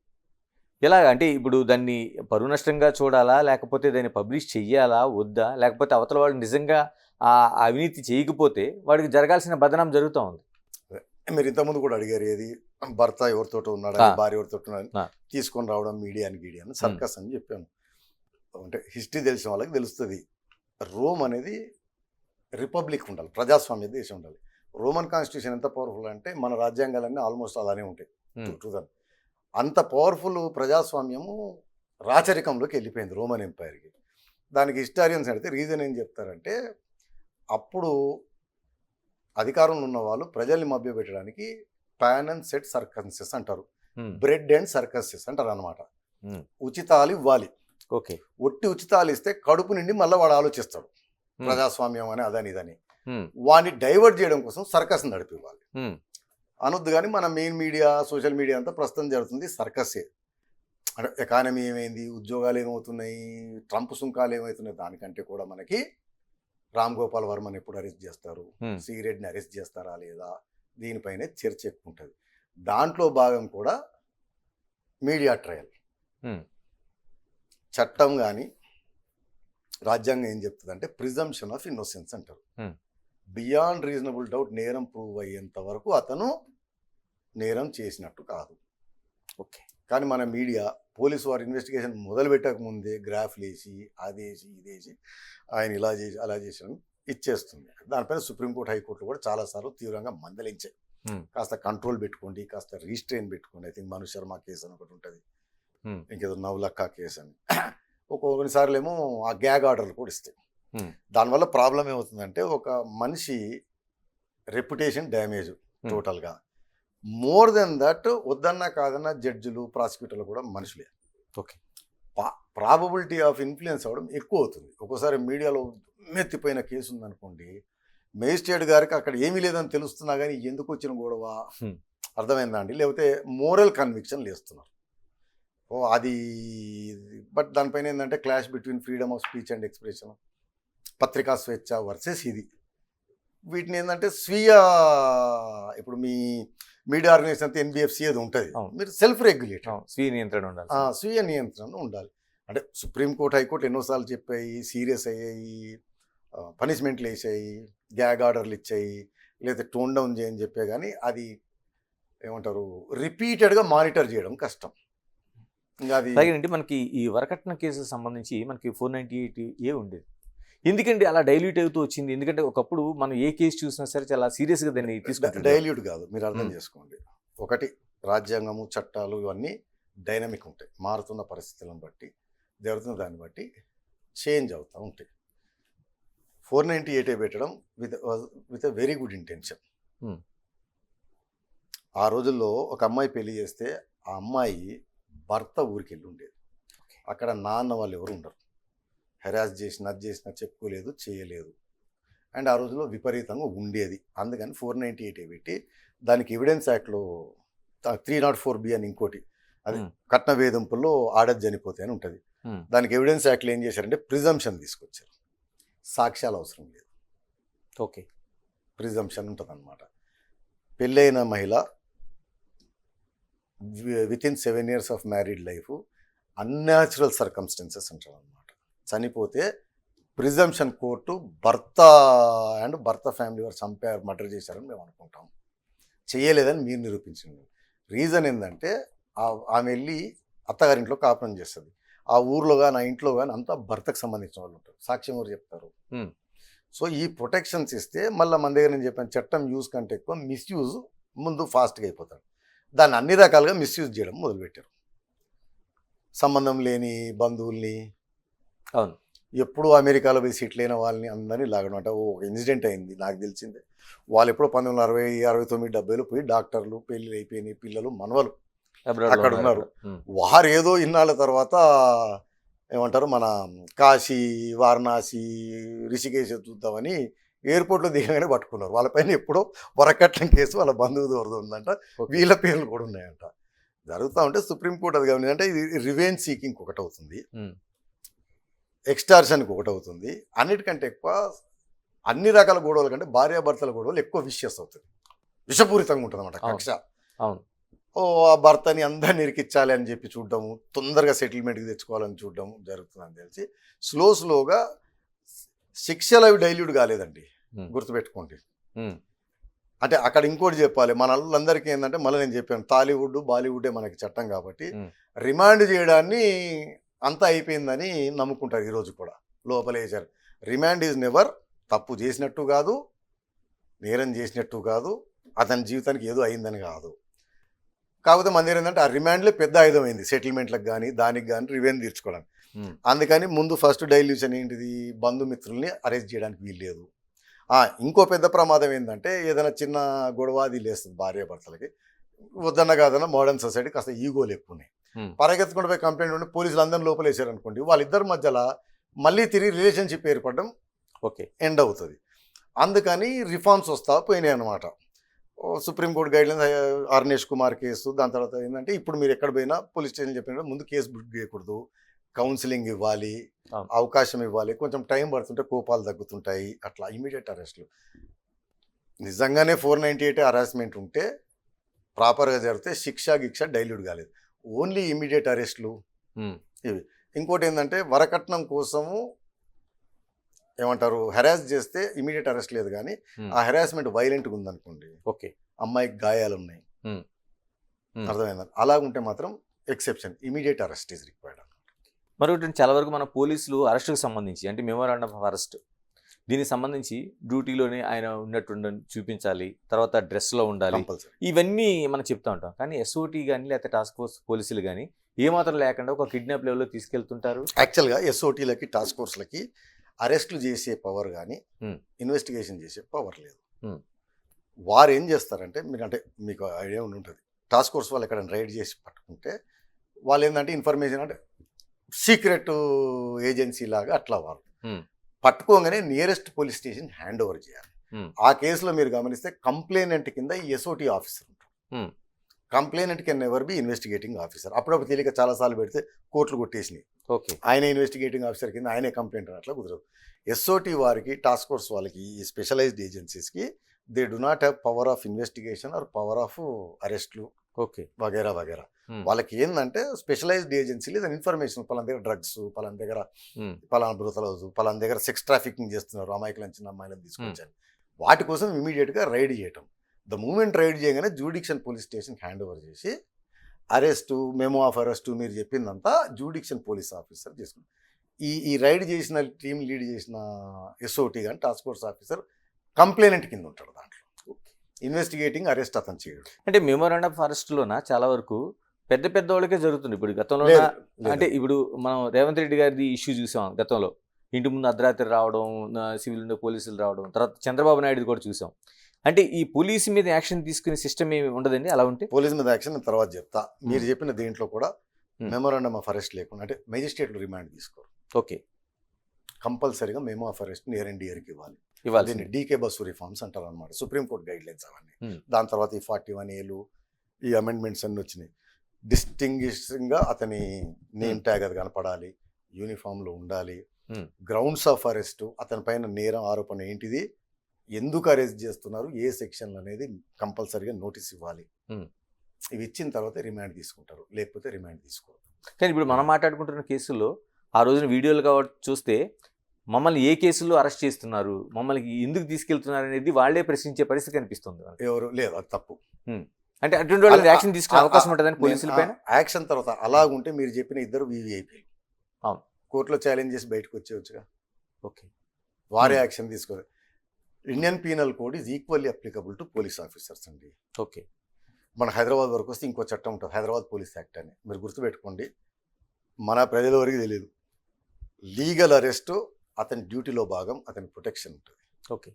ఎలాగ అంటే ఇప్పుడు దాన్ని పరువు నష్టంగా చూడాలా, లేకపోతే దాన్ని పబ్లిష్ చెయ్యాలా వద్దా, లేకపోతే అవతల వాళ్ళు నిజంగా ఆ అవినీతి చేయకపోతే వాడికి జరగాల్సిన బదనాం జరుగుతూ ఉంది. మీరు ఇంతకుముందు కూడా అడిగారు, ఏది భర్త ఎవరితోటో ఉన్నాడా, భార్య ఎవరితో ఉన్నాడని తీసుకొని రావడం మీడియాని సర్కస్ అని చెప్పాను. అంటే హిస్టరీ తెలిసిన వాళ్ళకి తెలుస్తుంది. రోమ్ అనేది రిపబ్లిక్ ఉండాలి, ప్రజాస్వామ్య దేశం ఉండాలి. రోమన్ కాన్స్టిట్యూషన్ ఎంత పవర్ఫుల్ అంటే మన రాజ్యాంగాలన్నీ ఆల్మోస్ట్ అలానే ఉంటాయి. అంత పవర్ఫుల్ ప్రజాస్వామ్యము రాచరికంలోకి వెళ్ళిపోయింది రోమన్ ఎంపైర్కి. దానికి హిస్టారియన్స్ అడిగితే రీజన్ ఏం చెప్తారంటే, అప్పుడు అధికారంలో ఉన్న వాళ్ళు ప్రజల్ని మభ్యపెట్టడానికి పాన్ అండ్ సెట్ సర్కన్సెస్ అంటారు, బ్రెడ్ అండ్ సర్కసెస్ అంటారు అనమాట. ఉచితాలు ఇవ్వాలి. ఓకే. ఒట్టి ఉచితాలు ఇస్తే కడుపు నిండి మళ్ళీ వాడు ఆలోచిస్తాడు ప్రజాస్వామ్యం అని అదని ఇదని. వాడిని డైవర్ట్ చేయడం కోసం సర్కస్ నడిపివ్వాలి అనొద్దు. కానీ మన మెయిన్ మీడియా, సోషల్ మీడియా అంతా ప్రస్తుతం జరుగుతుంది సర్కసే. అంటే ఎకానమీ ఏమైంది, ఉద్యోగాలు ఏమవుతున్నాయి, ట్రంప్ సుంకాలు ఏమవుతున్నాయి, దానికంటే కూడా మనకి రామ్ గోపాల్ వర్మని ఎప్పుడు అరెస్ట్ చేస్తారు, సిరెడ్ని అరెస్ట్ చేస్తారా లేదా, దీనిపైనే చర్చ ఎక్కువ ఉంటుంది. దాంట్లో భాగం కూడా మీడియా ట్రయల్. చట్టం కానీ రాజ్యాంగం ఏం చెప్తుంది అంటే ప్రిజంప్షన్ ఆఫ్ ఇన్నోసెన్స్ అంటారు. బియాండ్ రీజనబుల్ డౌట్ నేరం ప్రూవ్ అయ్యేంత వరకు అతను నేరం చేసినట్టు కాదు. ఓకే. కానీ మన మీడియా పోలీసు వారు ఇన్వెస్టిగేషన్ మొదలు పెట్టక ముందే గ్రాఫ్లు వేసి అదేసి ఇదేసి ఆయన ఇలా చేసి అలా చేసి ఇచ్చేస్తుంది. దానిపైన సుప్రీంకోర్టు, హైకోర్టు కూడా చాలాసార్లు తీవ్రంగా మందలించాయి. కాస్త కంట్రోల్ పెట్టుకోండి, కాస్త రీస్ట్రెయిన్ పెట్టుకోండి. I think Manu Sharma case అని ఒకటి ఉంటుంది, ఇంకేదో నవలక్కా కేసు అని. కొన్నిసార్లు ఏమో ఆ గ్యాగ్ ఆర్డర్లు కూడా ఇస్తాయి. Hmm. దానివల్ల ప్రాబ్లం ఏమవుతుందంటే ఒక మనిషి రెప్యుటేషన్ డ్యామేజ్ టోటల్గా. మోర్ దెన్ దట్ వద్దన్నా కాదన్నా జడ్జిలు ప్రాసిక్యూటర్లు కూడా మనుషులే. ఓకే. ప్రాబబిలిటీ ఆఫ్ ఇన్ఫ్లుయెన్స్ అవ్వడం ఎక్కువ అవుతుంది. ఒక్కోసారి మీడియాలో మెత్తిపోయిన కేసు ఉందనుకోండి, మేజిస్ట్రేట్ గారికి అక్కడ ఏమీ లేదని తెలుస్తున్నా కానీ ఎందుకు వచ్చిన గొడవ అర్థమైందా అండి, లేకపోతే మోరల్ కన్విక్షన్ లేస్తున్నారు. అది బట్ దానిపైన ఏంటంటే clash between freedom of speech and expression, పత్రికా స్వేచ్ఛ వర్సెస్ ఇది. వీటిని ఏంటంటే స్వీయ, ఇప్పుడు మీ మీడియా ఆర్గనైజేషన్ అంతా ఎన్బిఎఫ్సి అది ఉంటుంది, మీరు సెల్ఫ్ రెగ్యులేటెడ్, స్వీయ నియంత్రణ ఉండాలి. స్వీయ నియంత్రణ ఉండాలి. అంటే సుప్రీంకోర్టు హైకోర్టు ఎన్నోసార్లు చెప్పాయి, సీరియస్ అయ్యాయి, పనిష్మెంట్లు వేసాయి, గ్యాగ్ ఆర్డర్లు ఇచ్చాయి, లేదా టోన్ డౌన్ చేయని చెప్పే, కానీ అది ఏమంటారు రిపీటెడ్గా మానిటర్ చేయడం కష్టం. ఇంకా అది అలాగేనండి, మనకి ఈ వరకట్న కేసుకు సంబంధించి మనకి 498A ఉండేది. ఎందుకంటే అలా డైల్యూట్ అవుతూ వచ్చింది? ఎందుకంటే ఒకప్పుడు మనం ఏ కేసు చూసినా సరే చాలా సీరియస్గా దాన్ని తీసుకుంటాం. డైల్యూట్ కాదు, మీరు అర్థం చేసుకోండి. ఒకటి, రాజ్యాంగము చట్టాలు ఇవన్నీ డైనమిక్ ఉంటాయి, మారుతున్న పరిస్థితులను బట్టి జరుగుతున్న దాన్ని బట్టి చేంజ్ అవుతూ ఉంటాయి. 498 పెట్టడం with a very good intention. ఆ రోజుల్లో ఒక అమ్మాయి పెళ్లి చేస్తే ఆ అమ్మాయి భర్త ఊరికి వెళ్ళి ఉండేది. అక్కడ నాన్న వాళ్ళు ఎవరు ఉండరు, హెరాస్ చేసినా అది చేసినా చెప్పుకోలేదు, చేయలేదు. అండ్ ఆ రోజుల్లో విపరీతంగా ఉండేది. అందుకని 498 పెట్టి దానికి ఎవిడెన్స్ యాక్ట్లో 304B అని ఇంకోటి, అది కట్న వేధింపుల్లో ఆడది చనిపోతే అని ఉంటుంది. దానికి ఎవిడెన్స్ యాక్ట్లో ఏం చేశారంటే ప్రిజంప్షన్ తీసుకొచ్చారు, సాక్ష్యాలు అవసరం లేదు. ఓకే. ప్రిజంప్షన్ ఉంటుంది అన్నమాట. పెళ్ళైన మహిళ within 7 years of married life unnatural circumstances అంటారు అనమాట. చనిపోతే ప్రిజంప్షన్ కోర్టు భర్త అండ్ భర్త ఫ్యామిలీ వారు చంపారు, మర్డర్ చేశారని మేము అనుకుంటాం, చేయలేదని మీరు నిరూపించింది. రీజన్ ఏంటంటే ఆమె వెళ్ళి అత్తగారింట్లో కాపురం చేస్తుంది, ఆ ఊర్లో కానీ ఆ ఇంట్లో కానీ అంతా భర్తకు సంబంధించిన వాళ్ళు ఉంటారు, సాక్ష్యం ఎవరు చెప్తారు. సో ఈ ప్రొటెక్షన్స్ ఇస్తే మళ్ళీ మన దగ్గర నేను చెప్పాను, చట్టం యూజ్ కంటే ఎక్కువ మిస్యూజ్ ముందు ఫాస్ట్గా అయిపోతాడు. దాన్ని అన్ని రకాలుగా మిస్యూజ్ చేయడం మొదలుపెట్టారు. సంబంధం లేని బంధువుల్ని, అవును, ఎప్పుడు అమెరికాలో పోయి సెటిల్ అయిన వాళ్ళని అందరినీ లాగడం. అంటే ఒక ఇన్సిడెంట్ అయింది నాకు తెలిసిందే, వాళ్ళు ఎప్పుడో 1960, 69, 70లో పోయి డాక్టర్లు, పెళ్ళి అయిపోయినాయి, పిల్లలు, మనవలు అక్కడ ఉన్నారు. వారు ఏదో ఇన్నాళ్ళ తర్వాత ఏమంటారు మన కాశీ, వారణాసి, రిషికేశ్ చూద్దామని ఎయిర్పోర్ట్లో దిగగానే పట్టుకున్నారు. వాళ్ళపైన ఎప్పుడో వరకట్నం కేసు వాళ్ళ బంధువు ఎవరిదో ఉందంట, వీళ్ళ పేర్లు కూడా ఉన్నాయంట. జరుగుతూ ఉంటే సుప్రీంకోర్టు అది గమనించి, అంటే ఇది రివెంజ్ సీకింగ్ ఒకటి అవుతుంది, ఎక్స్టార్షన్కి ఒకటి అవుతుంది. అన్నిటికంటే ఎక్కువ అన్ని రకాల గొడవల కంటే భార్యాభర్తల గొడవలు ఎక్కువ విషయస్ అవుతుంది, విషపూరితంగా ఉంటుంది అన్నమాట కక్ష. అవును, ఆ భర్తని అందరిని ఇరికిచ్చాలి అని చెప్పి చూడడము, తొందరగా సెటిల్మెంట్కి తెచ్చుకోవాలని చూడడం జరుగుతుందని తెలిసి స్లోగా శిక్షలు అవి డైల్యూట్ కాలేదండి, గుర్తుపెట్టుకోండి. అంటే అక్కడ ఇంకోటి చెప్పాలి, మన వాళ్ళందరికీ ఏంటంటే, మళ్ళీ నేను చెప్పాను, టాలీవుడ్ బాలీవుడే మనకి చట్టం కాబట్టి రిమాండ్ చేయడాన్ని అంతా అయిపోయిందని నమ్ముకుంటారు. ఈరోజు కూడా లోపలేసారు. రిమాండ్ ఈజ్ నెవర్, తప్పు చేసినట్టు కాదు, నేరం చేసినట్టు కాదు, అతని జీవితానికి ఏదో అయిందని కాదు. కాకపోతే మన దగ్గర ఏంటంటే ఆ రిమాండ్లే పెద్ద ఆయుధం అయింది, సెటిల్మెంట్లకు కానీ దానికి కానీ రివెంజ్ తీర్చుకోవడానికి. అందుకని ముందు ఫస్ట్ డైల్యూషన్ ఏంటిది, బంధుమిత్రుల్ని అరెస్ట్ చేయడానికి వీల్లేదు. ఇంకో పెద్ద ప్రమాదం ఏంటంటే, ఏదైనా చిన్న గొడవ అది లేస్తుంది భార్యాభర్తలకి, వద్దన్న కాదన్న మోడర్న్ సొసైటీ కాస్త ఈగోలు ఎక్కువ ఉన్నాయి. పరిగెత్తుకుంటూ పోయి కంప్లైంట్ ఉండి పోలీసులు అందరిని లోపలేసారు అనుకోండి, వాళ్ళిద్దరి మధ్యలో మళ్ళీ తిరిగి రిలేషన్షిప్ ఏర్పడడం ఎండ్ అవుతుంది. అందుకని రిఫార్మ్స్ వస్తా పోయినాయి అన్నమాట. Supreme court guidelines, Arnesh Kumar case, దాని తర్వాత ఏంటంటే ఇప్పుడు మీరు ఎక్కడ పోయినా పోలీస్ స్టేషన్ చెప్పిన ముందు కేసు బుక్ చేయకూడదు, కౌన్సిలింగ్ ఇవ్వాలి, అవకాశం ఇవ్వాలి, కొంచెం టైం పడుతుంటే కోపాలు తగ్గుతుంటాయి, అట్లా ఇమీడియట్ అరెస్ట్లు. నిజంగానే 498 హరాస్మెంట్ ఉంటే ప్రాపర్గా జరిగితే శిక్ష డైల్యూట్ కాలేదు, ఓన్లీ ఇమీడియట్ అరెస్ట్లు ఇవి. ఇంకోటి ఏంటంటే వరకట్నం కోసము ఏమంటారు హెరాస్ చేస్తే ఇమీడియట్ అరెస్ట్ లేదు, కానీ ఆ హెరాస్మెంట్ వైలెంట్గా ఉందనుకోండి, ఓకే, అమ్మాయికి గాయాలు ఉన్నాయి, అర్థమైందా, అలాగుంటే మాత్రం exception, immediate arrest is required. మరొకటి, చాలా వరకు మన పోలీసులు అరెస్ట్కి సంబంధించి అంటే మెమోరాండం ఆఫ్ అరెస్ట్, దీనికి సంబంధించి డ్యూటీలోనే ఆయన ఉన్నట్టు చూపించాలి, తర్వాత డ్రెస్లో ఉండాలి, ఇవన్నీ మనం చెప్తూ ఉంటాం. కానీ ఎస్ఓటీ కానీ లేకపోతే టాస్క్ ఫోర్స్ పోలీసులు కానీ ఏమాత్రం లేకుండా ఒక కిడ్నాప్ లెవెల్లో తీసుకెళ్తుంటారు. యాక్చువల్గా ఎస్ఓటీలకి టాస్క్ ఫోర్స్లకి అరెస్టులు చేసే పవర్ కానీ Hmm. ఇన్వెస్టిగేషన్ చేసే పవర్ లేదు. Hmm. వారు ఏం చేస్తారంటే అంటే మీకు ఐడియా ఉండి ఉంటుంది, టాస్క్ ఫోర్స్ వాళ్ళు ఎక్కడ రైడ్ చేసి పట్టుకుంటే వాళ్ళు ఏంటంటే ఇన్ఫర్మేషన్ అంటే సీక్రెట్ ఏజెన్సీ లాగా అట్లా వాళ్ళు Hmm. పట్టుకోగానే nearest police station hand over చేయాలి. Hmm. ఆ కేసులో మీరు గమనిస్తే కంప్లైనెంట్ కింద ఎస్ఓటీ ఆఫీసర్ ఉంటారు. Hmm. Complainant can ever be investigating officer. అప్పుడప్పుడు తెలియక చాలాసార్లు పెడితే కోర్టులు కొట్టేసినాయి. ఓకే. ఆయన ఇన్వెస్టిగేటింగ్ ఆఫీసర్ కింద ఆయనే కంప్లైంట్ అట్లా కుదరదు. ఎస్ఓటీ వారికి టాస్క్ ఫోర్స్ వాళ్ళకి ఈ స్పెషలైజ్డ్ ఏజెన్సీస్కి they do not have power of investigation or power of అరెస్ట్లు ఓకే. వగేరా వగేరా. Hmm. వాళ్ళకి ఏంటంటే స్పెషలైజ్డ్ ఏజెన్సీలు ఏదైనా ఇన్ఫర్మేషన్ పలానా దగ్గర డ్రగ్స్, పలానా దగ్గర Hmm. పలానా బ్రూతలౌజు, పలానా దగ్గర సెక్స్ ట్రాఫికింగ్ చేస్తున్నారు, అమాయకులను చిన్న అమ్మాయిలను తీసుకొచ్చాను, వాటి కోసం ఇమీడియట్గా రైడ్ చేయటం. ద మూమెంట్ రైడ్ చేయగానే జ్యూడిక్షన్ పోలీస్ స్టేషన్కి హ్యాండ్ ఓవర్ చేసి అరెస్టు, మెమో ఆఫ్ అరెస్టు మీరు చెప్పిందంతా జ్యూడిక్షన్ పోలీస్ ఆఫీసర్ చేసుకుంటారు. ఈ రైడ్ చేసిన టీం లీడ్ చేసిన ఎస్ఓటీ కానీ టాస్క్ ఫోర్స్ ఆఫీసర్ కంప్లైనెంట్ కింద ఉంటాడు. దాంట్లో ఇన్వెస్టిగేటింగ్ అరెస్ట్ అతను చేయడు. అంటే మెమోరాండం ఆఫ్ అరెస్ట్లోన చాలా వరకు పెద్ద పెద్ద వాళ్ళకే జరుగుతుంది. ఇప్పుడు గతంలో లేదు, అంటే ఇప్పుడు మనం రేవంత్ రెడ్డి గారిది ఇష్యూ చూసాం గతంలో, ఇంటి ముందు అర్ధరాత్రి రావడం, సివిల్ పోలీసులు రావడం, తర్వాత చంద్రబాబు నాయుడు కూడా చూసాం. అంటే ఈ పోలీసు మీద యాక్షన్ తీసుకునే సిస్టమ్ ఏమి ఉండదండి అలా ఉంటే? పోలీస్ మీద యాక్షన్ నేను తర్వాత చెప్తా. మీరు చెప్పిన దీంట్లో కూడా Hmm. మెమోరాండం ఆఫ్ అరెస్ట్ లేకుండా అంటే మెజిస్ట్రేట్లు రిమాండ్ తీసుకోరు. ఓకే. కంపల్సరీగా memo of arrest near and ఇయర్కి ఇవ్వాలి. ఇవ్వాలి. దీన్ని డీకే బస్సు రిఫార్మ్స్ అంటారు అనమాట, సుప్రీంకోర్టు గైడ్ లైన్స్ అవన్నీ. Hmm. దాని తర్వాత ఈ 41A ఈ అమెండ్మెంట్స్ అన్నీ వచ్చినాయి. డిస్టింగ్విషింగ్గా అతని నేమ్ ట్యాగ్ అది కనపడాలి, యూనిఫామ్లో ఉండాలి, Hmm. గ్రౌండ్స్ ఆఫ్ అరెస్ట్, అతని పైన నేరం ఆరోపణ ఏంటిది, ఎందుకు అరెస్ట్ చేస్తున్నారు, ఏ సెక్షన్లు అనేది కంపల్సరీగా నోటీస్ ఇవ్వాలి. Hmm. ఇవి ఇచ్చిన తర్వాత రిమాండ్ తీసుకుంటారు, లేకపోతే రిమాండ్ తీసుకోరు. కానీ ఇప్పుడు మనం మాట్లాడుకుంటున్న కేసుల్లో ఆ రోజున వీడియోలు కాబట్టి చూస్తే మమ్మల్ని ఏ కేసుల్లో అరెస్ట్ చేస్తున్నారు, మమ్మల్ని ఎందుకు తీసుకెళ్తున్నారు అనేది వాళ్ళే ప్రశ్నించే పరిస్థితి కనిపిస్తుంది. ఎవరు లేదు, అది తప్పు. అంటే అటువంటి వాళ్ళని యాక్షన్ తీసుకునే అవకాశం ఉంటుందని పోలీసుల పైన? యాక్షన్ తర్వాత అలాగుంటే మీరు చెప్పిన ఇద్దరు VVIP అవును. కోర్టులో ఛాలెంజ్ చేసి బయటకు వచ్చేవచ్చుగా. ఓకే. వారే యాక్షన్ తీసుకోరు. Indian penal code is equally applicable to police officers అండి. ఓకే. మన హైదరాబాద్ వరకు వస్తే ఇంకో చట్టం ఉంటుంది, హైదరాబాద్ పోలీస్ యాక్ట్ అని. మీరు గుర్తుపెట్టుకోండి, మన ప్రజల వరకు తెలియదు. లీగల్ అరెస్ట్ అతని డ్యూటీలో భాగం, అతని ప్రొటెక్షన్ ఉంటుంది. ఓకే.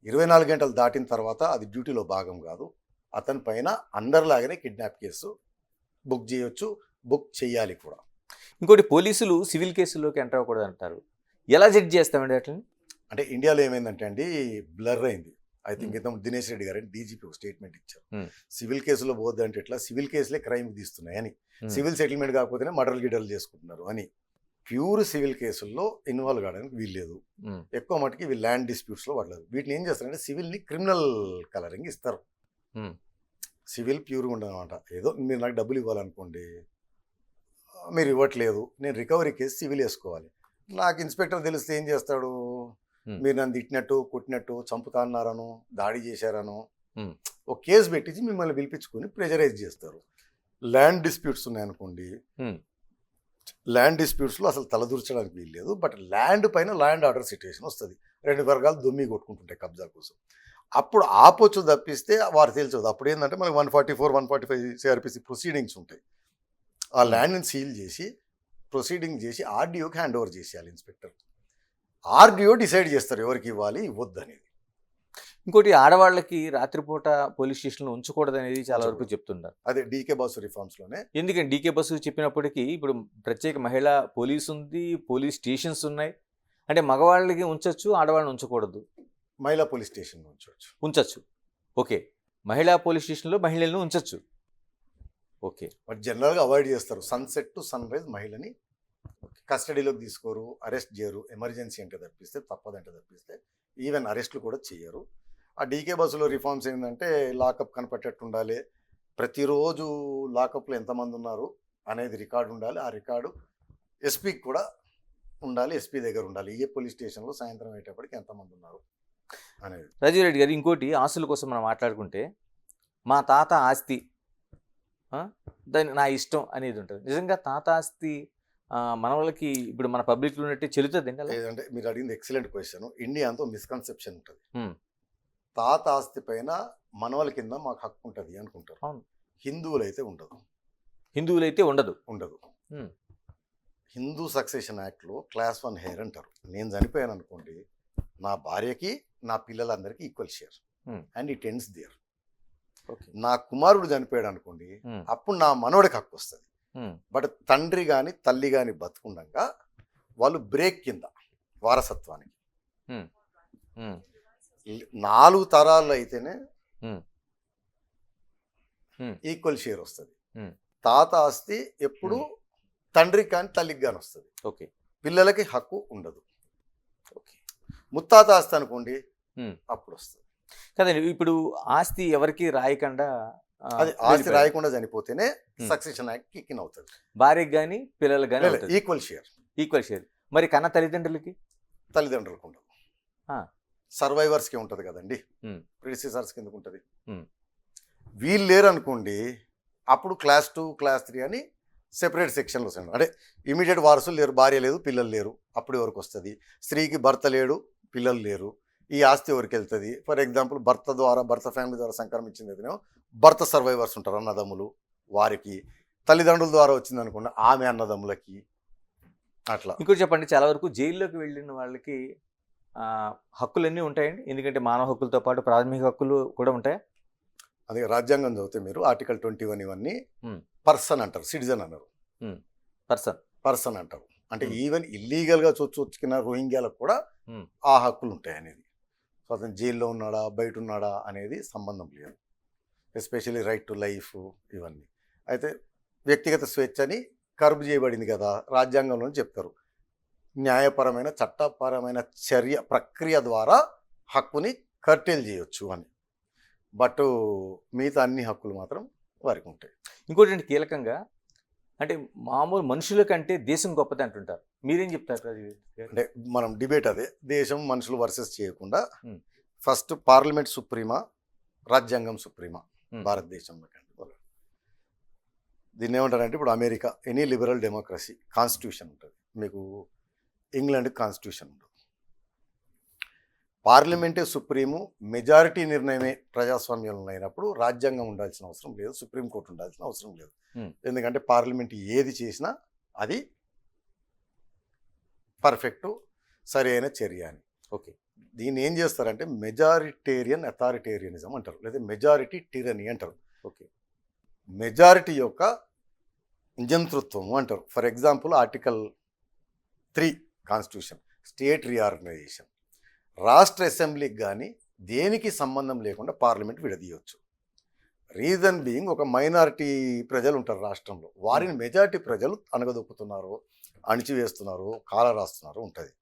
24 గంటలు దాటిన తర్వాత అది డ్యూటీలో భాగం కాదు. అతని పైన అందరిలాగానే కిడ్నాప్ కేసు బుక్ చేయొచ్చు, బుక్ చేయాలి కూడా. ఇంకోటి, పోలీసులు సివిల్ కేసుల్లోకి ఎంటర్ అవ్వకూడదు అంటారు. ఎలా జడ్జ్ చేస్తామండి అట్లని? అంటే ఇండియాలో ఏమైందంటే అండి, బ్లర్ అయింది. ఐ థింక్ ఇంత దినేష్ రెడ్డి గారు డీజీపీ ఒక స్టేట్మెంట్ ఇచ్చారు, సివిల్ కేసులో పోద్దంటే ఎట్లా, సివిల్ కేసులే క్రైమ్ తీస్తున్నాయి అని, సివిల్ సెటిల్మెంట్ కాకపోతేనే మర్డర్లు గిడర్లు చేసుకుంటున్నారు అని. ప్యూర్ సివిల్ కేసుల్లో ఇన్వాల్వ్ కావడానికి వీల్లేదు. ఎక్కువ మటుకి ఇవి ల్యాండ్ డిస్ప్యూట్స్లో పడలేదు. వీటిని ఏం చేస్తారంటే సివిల్ని క్రిమినల్ కలరింగ్ ఇస్తారు. సివిల్ ప్యూర్గా ఉండదన్నమాట. ఏదో మీరు నాకు డబ్బులు ఇవ్వాలనుకోండి, మీరు ఇవ్వట్లేదు, నేను రికవరీ కేసు సివిల్ వేసుకోవాలి. నాకు ఇన్స్పెక్టర్ తెలిస్తే ఏం చేస్తాడు, మీరు నన్ను తిట్టినట్టు, కొట్టినట్టు, చంపుతా అన్నారను, దాడి చేశారను ఒక కేసు పెట్టించి మిమ్మల్ని పిలిపించుకొని ప్రెజరైజ్ చేస్తారు. ల్యాండ్ డిస్ప్యూట్స్ ఉన్నాయనుకోండి, ల్యాండ్ డిస్ప్యూట్స్లో అసలు తలదూర్చడానికి వీల్లేదు. బట్ ల్యాండ్ పైన ల్యాండ్ ఆర్డర్ సిచ్యువేషన్ వస్తుంది, రెండు వర్గాలు దొమ్మి కొట్టుకుంటుంటాయి కబ్జా కోసం. అప్పుడు ఆపొచ్చు తప్పిస్తే వారు తెలుసు. అప్పుడు ఏంటంటే మనకి 144, 145 CRPC ప్రొసీడింగ్స్ ఉంటాయి. ఆ ల్యాండ్ని సీల్ చేసి ప్రొసీడింగ్ చేసి ఆర్డీఓకి హ్యాండ్ ఓవర్ చేసేయాలి ఇన్స్పెక్టర్. ఆర్డీఓ డిసైడ్ చేస్తారు ఎవరికి ఇవ్వాలి ఇవ్వద్దు అనేది. ఇంకోటి, ఆడవాళ్ళకి రాత్రిపూట పోలీస్ స్టేషన్లో ఉంచకూడదు అనేది చాలా వరకు చెప్తున్నారు. అదే డీకే బాసు రిఫార్మ్స్లోనే. ఎందుకంటే డీకే బస్సు చెప్పినప్పటికీ ఇప్పుడు ప్రత్యేక మహిళా పోలీస్ ఉంది, పోలీస్ స్టేషన్స్ ఉన్నాయి. అంటే మగవాళ్ళకి ఉంచొచ్చు, ఆడవాళ్ళని ఉంచకూడదు. మహిళా పోలీస్ స్టేషన్ ఉంచొచ్చు. ఓకే. మహిళా పోలీస్ స్టేషన్లో మహిళలను ఉంచొచ్చు. ఓకే. బట్ జనరల్గా అవాయిడ్ చేస్తారు. సన్సెట్ టు సన్ రైజ్ మహిళని కస్టడీలోకి తీసుకోరు, అరెస్ట్ చేయరు. ఎమర్జెన్సీ అంటే తప్పిస్తే, తప్పదంటే తప్పిస్తే ఈవెన్ అరెస్ట్లు కూడా చేయరు. ఆ డీకే బస్సులో రిఫార్మ్స్ ఏంటంటే లాకప్ కనపట్టేట్టు ఉండాలి, ప్రతిరోజు లాకప్లో ఎంతమంది ఉన్నారు అనేది రికార్డు ఉండాలి. ఆ రికార్డు ఎస్పీకి కూడా ఉండాలి, ఎస్పీ దగ్గర ఉండాలి. ఏ పోలీస్ స్టేషన్లో సాయంత్రం అయ్యేటప్పటికి ఎంతమంది ఉన్నారు అనేది. రాజీవ్ రెడ్డి గారు, ఇంకోటి ఆస్తుల కోసం మనం మాట్లాడుకుంటే, మా తాత ఆస్తి దాన్ని నా ఇష్టం అనేది ఉంటుంది. నిజంగా తాత ఆస్తి మన వాళ్ళకి ఇప్పుడు మన పబ్లిక్లో ఉన్నట్టే చెల్లుతుంది అండి? లేదంటే మీరు అడిగింది ఎక్సలెంట్ క్వశ్చన్. ఇండియా అంతా మిస్కన్సెప్షన్ ఉంటుంది, తాత ఆస్తి పైన మనవల కింద మాకు హక్కు ఉంటుంది అనుకుంటారు. అవును. హిందువులైతే ఉండదు. హిందువులైతే ఉండదు. హిందూ సక్సెషన్ యాక్ట్లో క్లాస్ 1 హెయిర్ అంటారు. నేను చనిపోయాను అనుకోండి, నా భార్యకి నా పిల్లలందరికీ equal share and it ends there. Okay. నా కుమారుడు చనిపోయాడు అనుకోండి, అప్పుడు నా మనవడికి హక్కు వస్తుంది. బట్ తండ్రి కానీ తల్లి కానీ బతుకుండగా వాళ్ళు బ్రేక్ కింద వారసత్వానికి 4 తరాలు అయితేనే ఈక్వల్ షేర్ వస్తుంది. తాత ఆస్తి ఎప్పుడు తండ్రికి కానీ తల్లికి కానీ వస్తుంది. ఓకే. పిల్లలకి హక్కు ఉండదు. ఓకే. ముత్తాత ఆస్తి అనుకోండి, అప్పుడు వస్తుంది. కదండి, ఇప్పుడు ఆస్తి ఎవరికి రాయకుండా అది ఆస్తి రాయకుండా చనిపోతేనే సక్సెషన్ యాక్ట్ కిక్ అవుతుంది. భార్యకి కానీ పిల్లలకు కానీ ఈక్వల్ షేర్. Equal share. మరి కన్న తల్లిదండ్రులకి తల్లిదండ్రులకు ఉండదు. సర్వైవర్స్కి ఉంటుంది కదండి, ప్రిడిసెసర్స్ కిందకు ఉంటుంది. వీళ్ళు లేరు అనుకోండి, అప్పుడు క్లాస్ 2 క్లాస్ 3 అని సెపరేట్ సెక్షన్లు వస్తాయి. అంటే ఇమీడియట్ వారసులు లేరు, భార్య లేదు, పిల్లలు లేరు, అప్పుడు ఎవరికి వస్తుంది? స్త్రీకి భర్త లేడు, పిల్లలు లేరు, ఈ ఆస్తి ఎవరికి వెళ్తుంది? ఫర్ ఎగ్జాంపుల్ భర్త ఫ్యామిలీ ద్వారా సంక్రమించింది ఏదైనా భర్త సర్వైవర్స్ ఉంటారు, అన్నదమ్ములు, వారికి. తల్లిదండ్రుల ద్వారా వచ్చింది అనుకోండి, ఆమె అన్నదమ్ములకి. అట్లా. ఇంకోటి చెప్పండి, చాలా వరకు జైల్లోకి వెళ్ళిన వాళ్ళకి హక్కులన్నీ ఉంటాయండి? ఎందుకంటే మానవ హక్కులతో పాటు ప్రాథమిక హక్కులు కూడా ఉంటాయా? అదే రాజ్యాంగం చదివితే మీరు ఆర్టికల్ 21 ఇవన్నీ పర్సన్ అంటారు, సిటిజన్ అన్నారు. పర్సన్ అంటారు. అంటే ఈవెన్ ఇల్లీగల్గా చొచ్చుకిన రోహింగ్యాలకు కూడా ఆ హక్కులు ఉంటాయి అనేది. సో అతను జైల్లో ఉన్నాడా బయట ఉన్నాడా అనేది సంబంధం లేదు. ఎస్పెషల్లీ రైట్ టు లైఫ్ ఇవన్నీ. అయితే వ్యక్తిగత స్వేచ్ఛని కర్బ్ చేయబడింది కదా రాజ్యాంగంలో చెప్తారు. న్యాయపరమైన చట్టపరమైన ప్రక్రియ ద్వారా హక్కుని కర్టేల్ చేయొచ్చు అని. బట్ మిగతా అన్ని హక్కులు మాత్రం వారికి ఉంటాయి. ఇంకోటి కీలకంగా, అంటే మామూలు మనుషుల కంటే దేశం గొప్పది అంటుంటారు, మీరేం చెప్తారు? అంటే మనం డిబేట్ అదే, దేశం మనుషులు వర్సెస్ చేయకుండా ఫస్ట్ పార్లమెంట్ సుప్రీమా, రాజ్యాంగం సుప్రీమా భారతదేశంలో. దీన్ని ఏమంటారంటే ఇప్పుడు America any liberal democracy constitution ఉంటుంది, మీకు ఇంగ్లాండ్ కాన్స్టిట్యూషన్ ఉంటుంది. పార్లమెంటే సుప్రీము, మెజారిటీ నిర్ణయమే ప్రజాస్వామ్యంలో అయినప్పుడు రాజ్యాంగం ఉండాల్సిన అవసరం లేదు, సుప్రీంకోర్టు ఉండాల్సిన అవసరం లేదు. ఎందుకంటే పార్లమెంట్ ఏది చేసినా అది పర్ఫెక్ట్ సరైన చర్య అని. ఓకే. దీన్ని ఏం చేస్తారంటే మెజారిటేరియన్ అథారిటేరియనిజం అంటారు, లేదా మెజారిటీ టిరనీ అంటారు. ఓకే. మెజారిటీ యొక్క నియంతృత్వము అంటారు. For example article 3 constitution, state reorganisation. రాష్ట్ర అసెంబ్లీకి కానీ దేనికి సంబంధం లేకుండా పార్లమెంట్ విడదీయవచ్చు. రీజన్ బీయింగ్, ఒక మైనారిటీ ప్రజలు ఉంటారు రాష్ట్రంలో, వారిని మెజారిటీ ప్రజలు అణగదొక్కుతున్నారు, అణిచివేస్తున్నారు, కాల రాస్తున్నారు ఉంటుంది.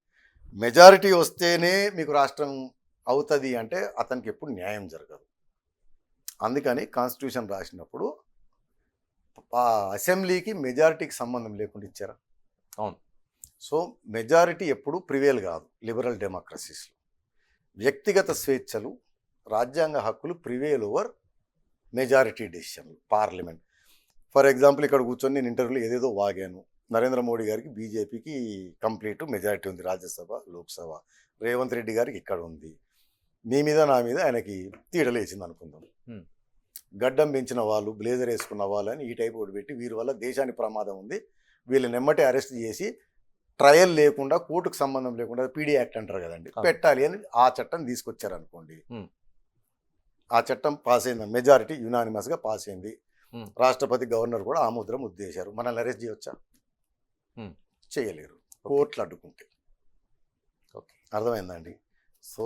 మెజారిటీ వస్తేనే మీకు రాష్ట్రం అవుతుంది అంటే అతనికి ఎప్పుడు న్యాయం జరగదు. అందుకని కాన్స్టిట్యూషన్ రాసినప్పుడు అసెంబ్లీకి మెజారిటీకి సంబంధం లేకుండా ఇచ్చారా? అవును. సో మెజారిటీ ఎప్పుడు ప్రివేల్ కాదు లిబరల్ డెమోక్రసీస్లో. వ్యక్తిగత స్వేచ్ఛలు, రాజ్యాంగ హక్కులు ప్రివేల్ ఓవర్ మెజారిటీ డెసిషన్లు పార్లమెంట్. ఫర్ ఎగ్జాంపుల్ ఇక్కడ కూర్చొని నేను ఇంటర్వ్యూలో ఏదేదో వాగాను, నరేంద్ర మోడీ గారికి బీజేపీకి కంప్లీట్ మెజారిటీ ఉంది రాజ్యసభ లోక్సభ, రేవంత్ రెడ్డి గారికి ఇక్కడ ఉంది, మీ మీద నా మీద ఆయనకి తీడలేసింది అనుకుందాం. గడ్డం పెంచిన వాళ్ళు, బ్లేజర్ వేసుకున్న వాళ్ళు అని ఈ టైప్ ఒకటి పెట్టి వీరి వల్ల దేశానికి ప్రమాదం ఉంది, వీళ్ళని ఎమ్మటే అరెస్ట్ చేసి ట్రయల్ లేకుండా కోర్టుకు సంబంధం లేకుండా పీడీ యాక్ట్ అంటారు కదండి, పెట్టాలి అని ఆ చట్టం తీసుకొచ్చారనుకోండి. ఆ చట్టం పాస్ అయింది, మెజారిటీ యునానిమస్గా పాస్ అయింది, రాష్ట్రపతి గవర్నర్ కూడా ఆమోదం ఉద్దేశారు. మనల్ని అరెస్ట్ చేయవచ్చా? చేయలేరు, కోర్టులు అడ్డుకుంటే. అర్థమైందండి? సో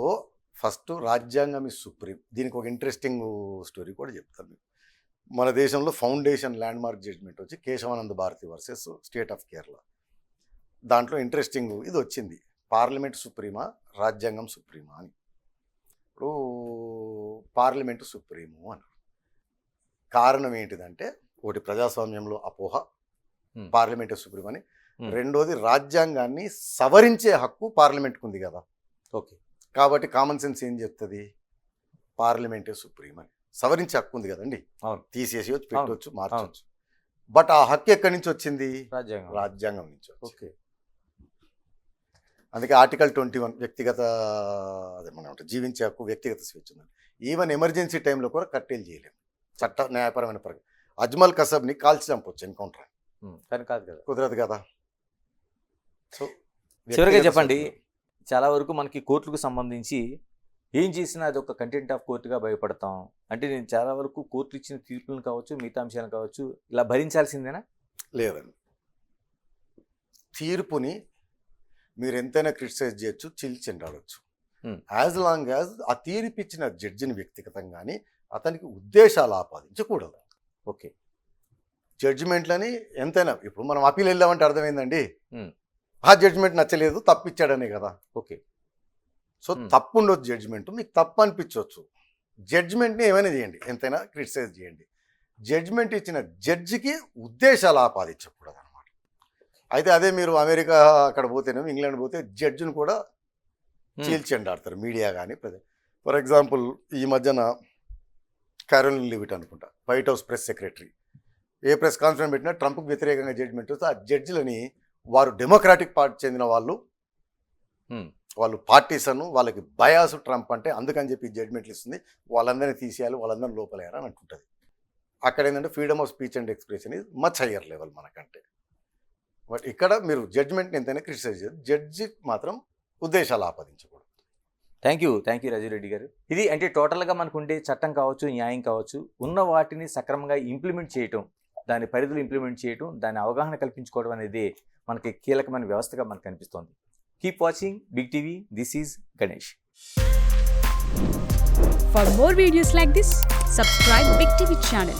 ఫస్ట్ రాజ్యాంగం ఈ సుప్రీం. దీనికి ఒక ఇంట్రెస్టింగ్ స్టోరీ కూడా చెప్తాను. మన దేశంలో ఫౌండేషన్ ల్యాండ్ మార్క్ జడ్జిమెంట్ వచ్చి Kesavananda Bharati versus state of Kerala. దాంట్లో ఇంట్రెస్టింగ్ ఇది వచ్చింది, పార్లమెంట్ సుప్రీమా, రాజ్యాంగం సుప్రీమా అని. ఇప్పుడు పార్లమెంటు సుప్రీము అన్నారు. కారణం ఏంటిదంటే, ఒకటి ప్రజాస్వామ్యంలో అపోహ, పార్లమెంటు సుప్రీం అని. రెండోది రాజ్యాంగాన్ని సవరించే హక్కు పార్లమెంట్కి ఉంది కదా. ఓకే. కాబట్టి కామన్ సెన్స్ ఏం చెప్తుంది, పార్లమెంటే సుప్రీం అని. సవరించే హక్కు ఉంది కదండి, తీసేసి పెట్టవచ్చు, మార్చవచ్చు. బట్ ఆ హక్కు ఎక్కడి నుంచి వచ్చింది? రాజ్యాంగం నుంచి. ఓకే. అందుకే ఆర్టికల్ 21 వ్యక్తిగత, అదే మనం జీవించే హక్కు, వ్యక్తిగత స్వేచ్ఛ ఉందని. ఈవెన్ ఎమర్జెన్సీ టైంలో కూడా కట్టేలు చేయలేము, చట్ట న్యాయపరమైన ప్రక్రియ. అజ్మల్ కసబ్ని కాల్చి చంపొచ్చు ఎన్కౌంటర్, కానీ కాదు కదా, కుదరదు కదా. సో చివరిగా చెప్పండి, చాలా వరకు మనకి కోర్టులకు సంబంధించి ఏం చేసినా అది ఒక కంటెంట్ ఆఫ్ కోర్టుగా భయపడతాం. అంటే నేను చాలా వరకు కోర్టులు ఇచ్చిన తీర్పులను కావచ్చు, మిగతా అంశాలను కావచ్చు, ఇలా భరించాల్సిందేనా? లేదండి, తీర్పుని మీరు ఎంతైనా క్రిటిసైజ్ చేయొచ్చు, చిల్చెండాడొచ్చు, యాజ్ లాంగ్ యాజ్ ఆ తీర్పు ఇచ్చిన జడ్జిని వ్యక్తిగతంగా కానీ అతనికి ఉద్దేశాలు ఆపాదించకూడదు. ఓకే, జడ్జిమెంట్లని ఎంతైనా ఇప్పుడు మనం అప్పీల్ వెళ్ళామంటే అర్థమైందండి, Hmm. ఆ జడ్జిమెంట్ నచ్చలేదు తప్పిచ్చాడనే కదా. ఓకే, సో తప్పు ఉండొచ్చు, జడ్జిమెంట్ మీకు తప్పు అనిపించవచ్చు, జడ్జిమెంట్ని ఏమైనా చేయండి, ఎంతైనా క్రిటిసైజ్ చేయండి, జడ్జిమెంట్ ఇచ్చిన జడ్జికి ఉద్దేశాలు ఆపాదించకూడదు అనమాట. అయితే అదే మీరు అమెరికా అక్కడ పోతేనేమో, ఇంగ్లాండ్ పోతే జడ్జిని కూడా చీల్చెండాడతారు మీడియా కానీ ప్రజలు. ఫర్ ఎగ్జాంపుల్ ఈ మధ్యన క్యారోలిన్ లీవిట్ అనుకుంటా, వైట్ హౌస్ ప్రెస్ సెక్రటరీ, ఏ ప్రెస్ కాన్ఫరెన్స్ పెట్టినా ట్రంప్కి వ్యతిరేకంగా జడ్జిమెంట్ వస్తే ఆ జడ్జిలని వారు డెమోక్రాటిక్ పార్టీ చెందిన వాళ్ళు పార్టీసను, వాళ్ళకి బయాసు ట్రంప్ అంటే, అందుకని చెప్పి జడ్జిమెంట్లు ఇస్తుంది, వాళ్ళందరినీ తీసేయాలి, వాళ్ళందరినీ లోపలేయాలి అని అనుకుంటుంది. అక్కడ ఏంటంటే freedom of speech and expression is much higher level మనకంటే. బట్ ఇక్కడ మీరు జడ్జిమెంట్ని ఎంతైనా క్రిటిసైజ్ చేయదు, జడ్జి మాత్రం ఉద్దేశాలు ఆపాదించకూడదు. థ్యాంక్ యూ రాజీరెడ్డి గారు. ఇది అంటే టోటల్గా మనకు ఉండే చట్టం కావచ్చు, న్యాయం కావచ్చు, ఉన్న వాటిని సక్రమంగా ఇంప్లిమెంట్ చేయటం, దాని పరిధులు ఇంప్లిమెంట్ చేయటం, దాని అవగాహన కల్పించుకోవడం అనేది మనకి కీలకమైన వ్యవస్థగా మనకు కనిపిస్తోంది. Keep watching Big TV. This is Ganesh. For more videos like this, subscribe Big TV channel.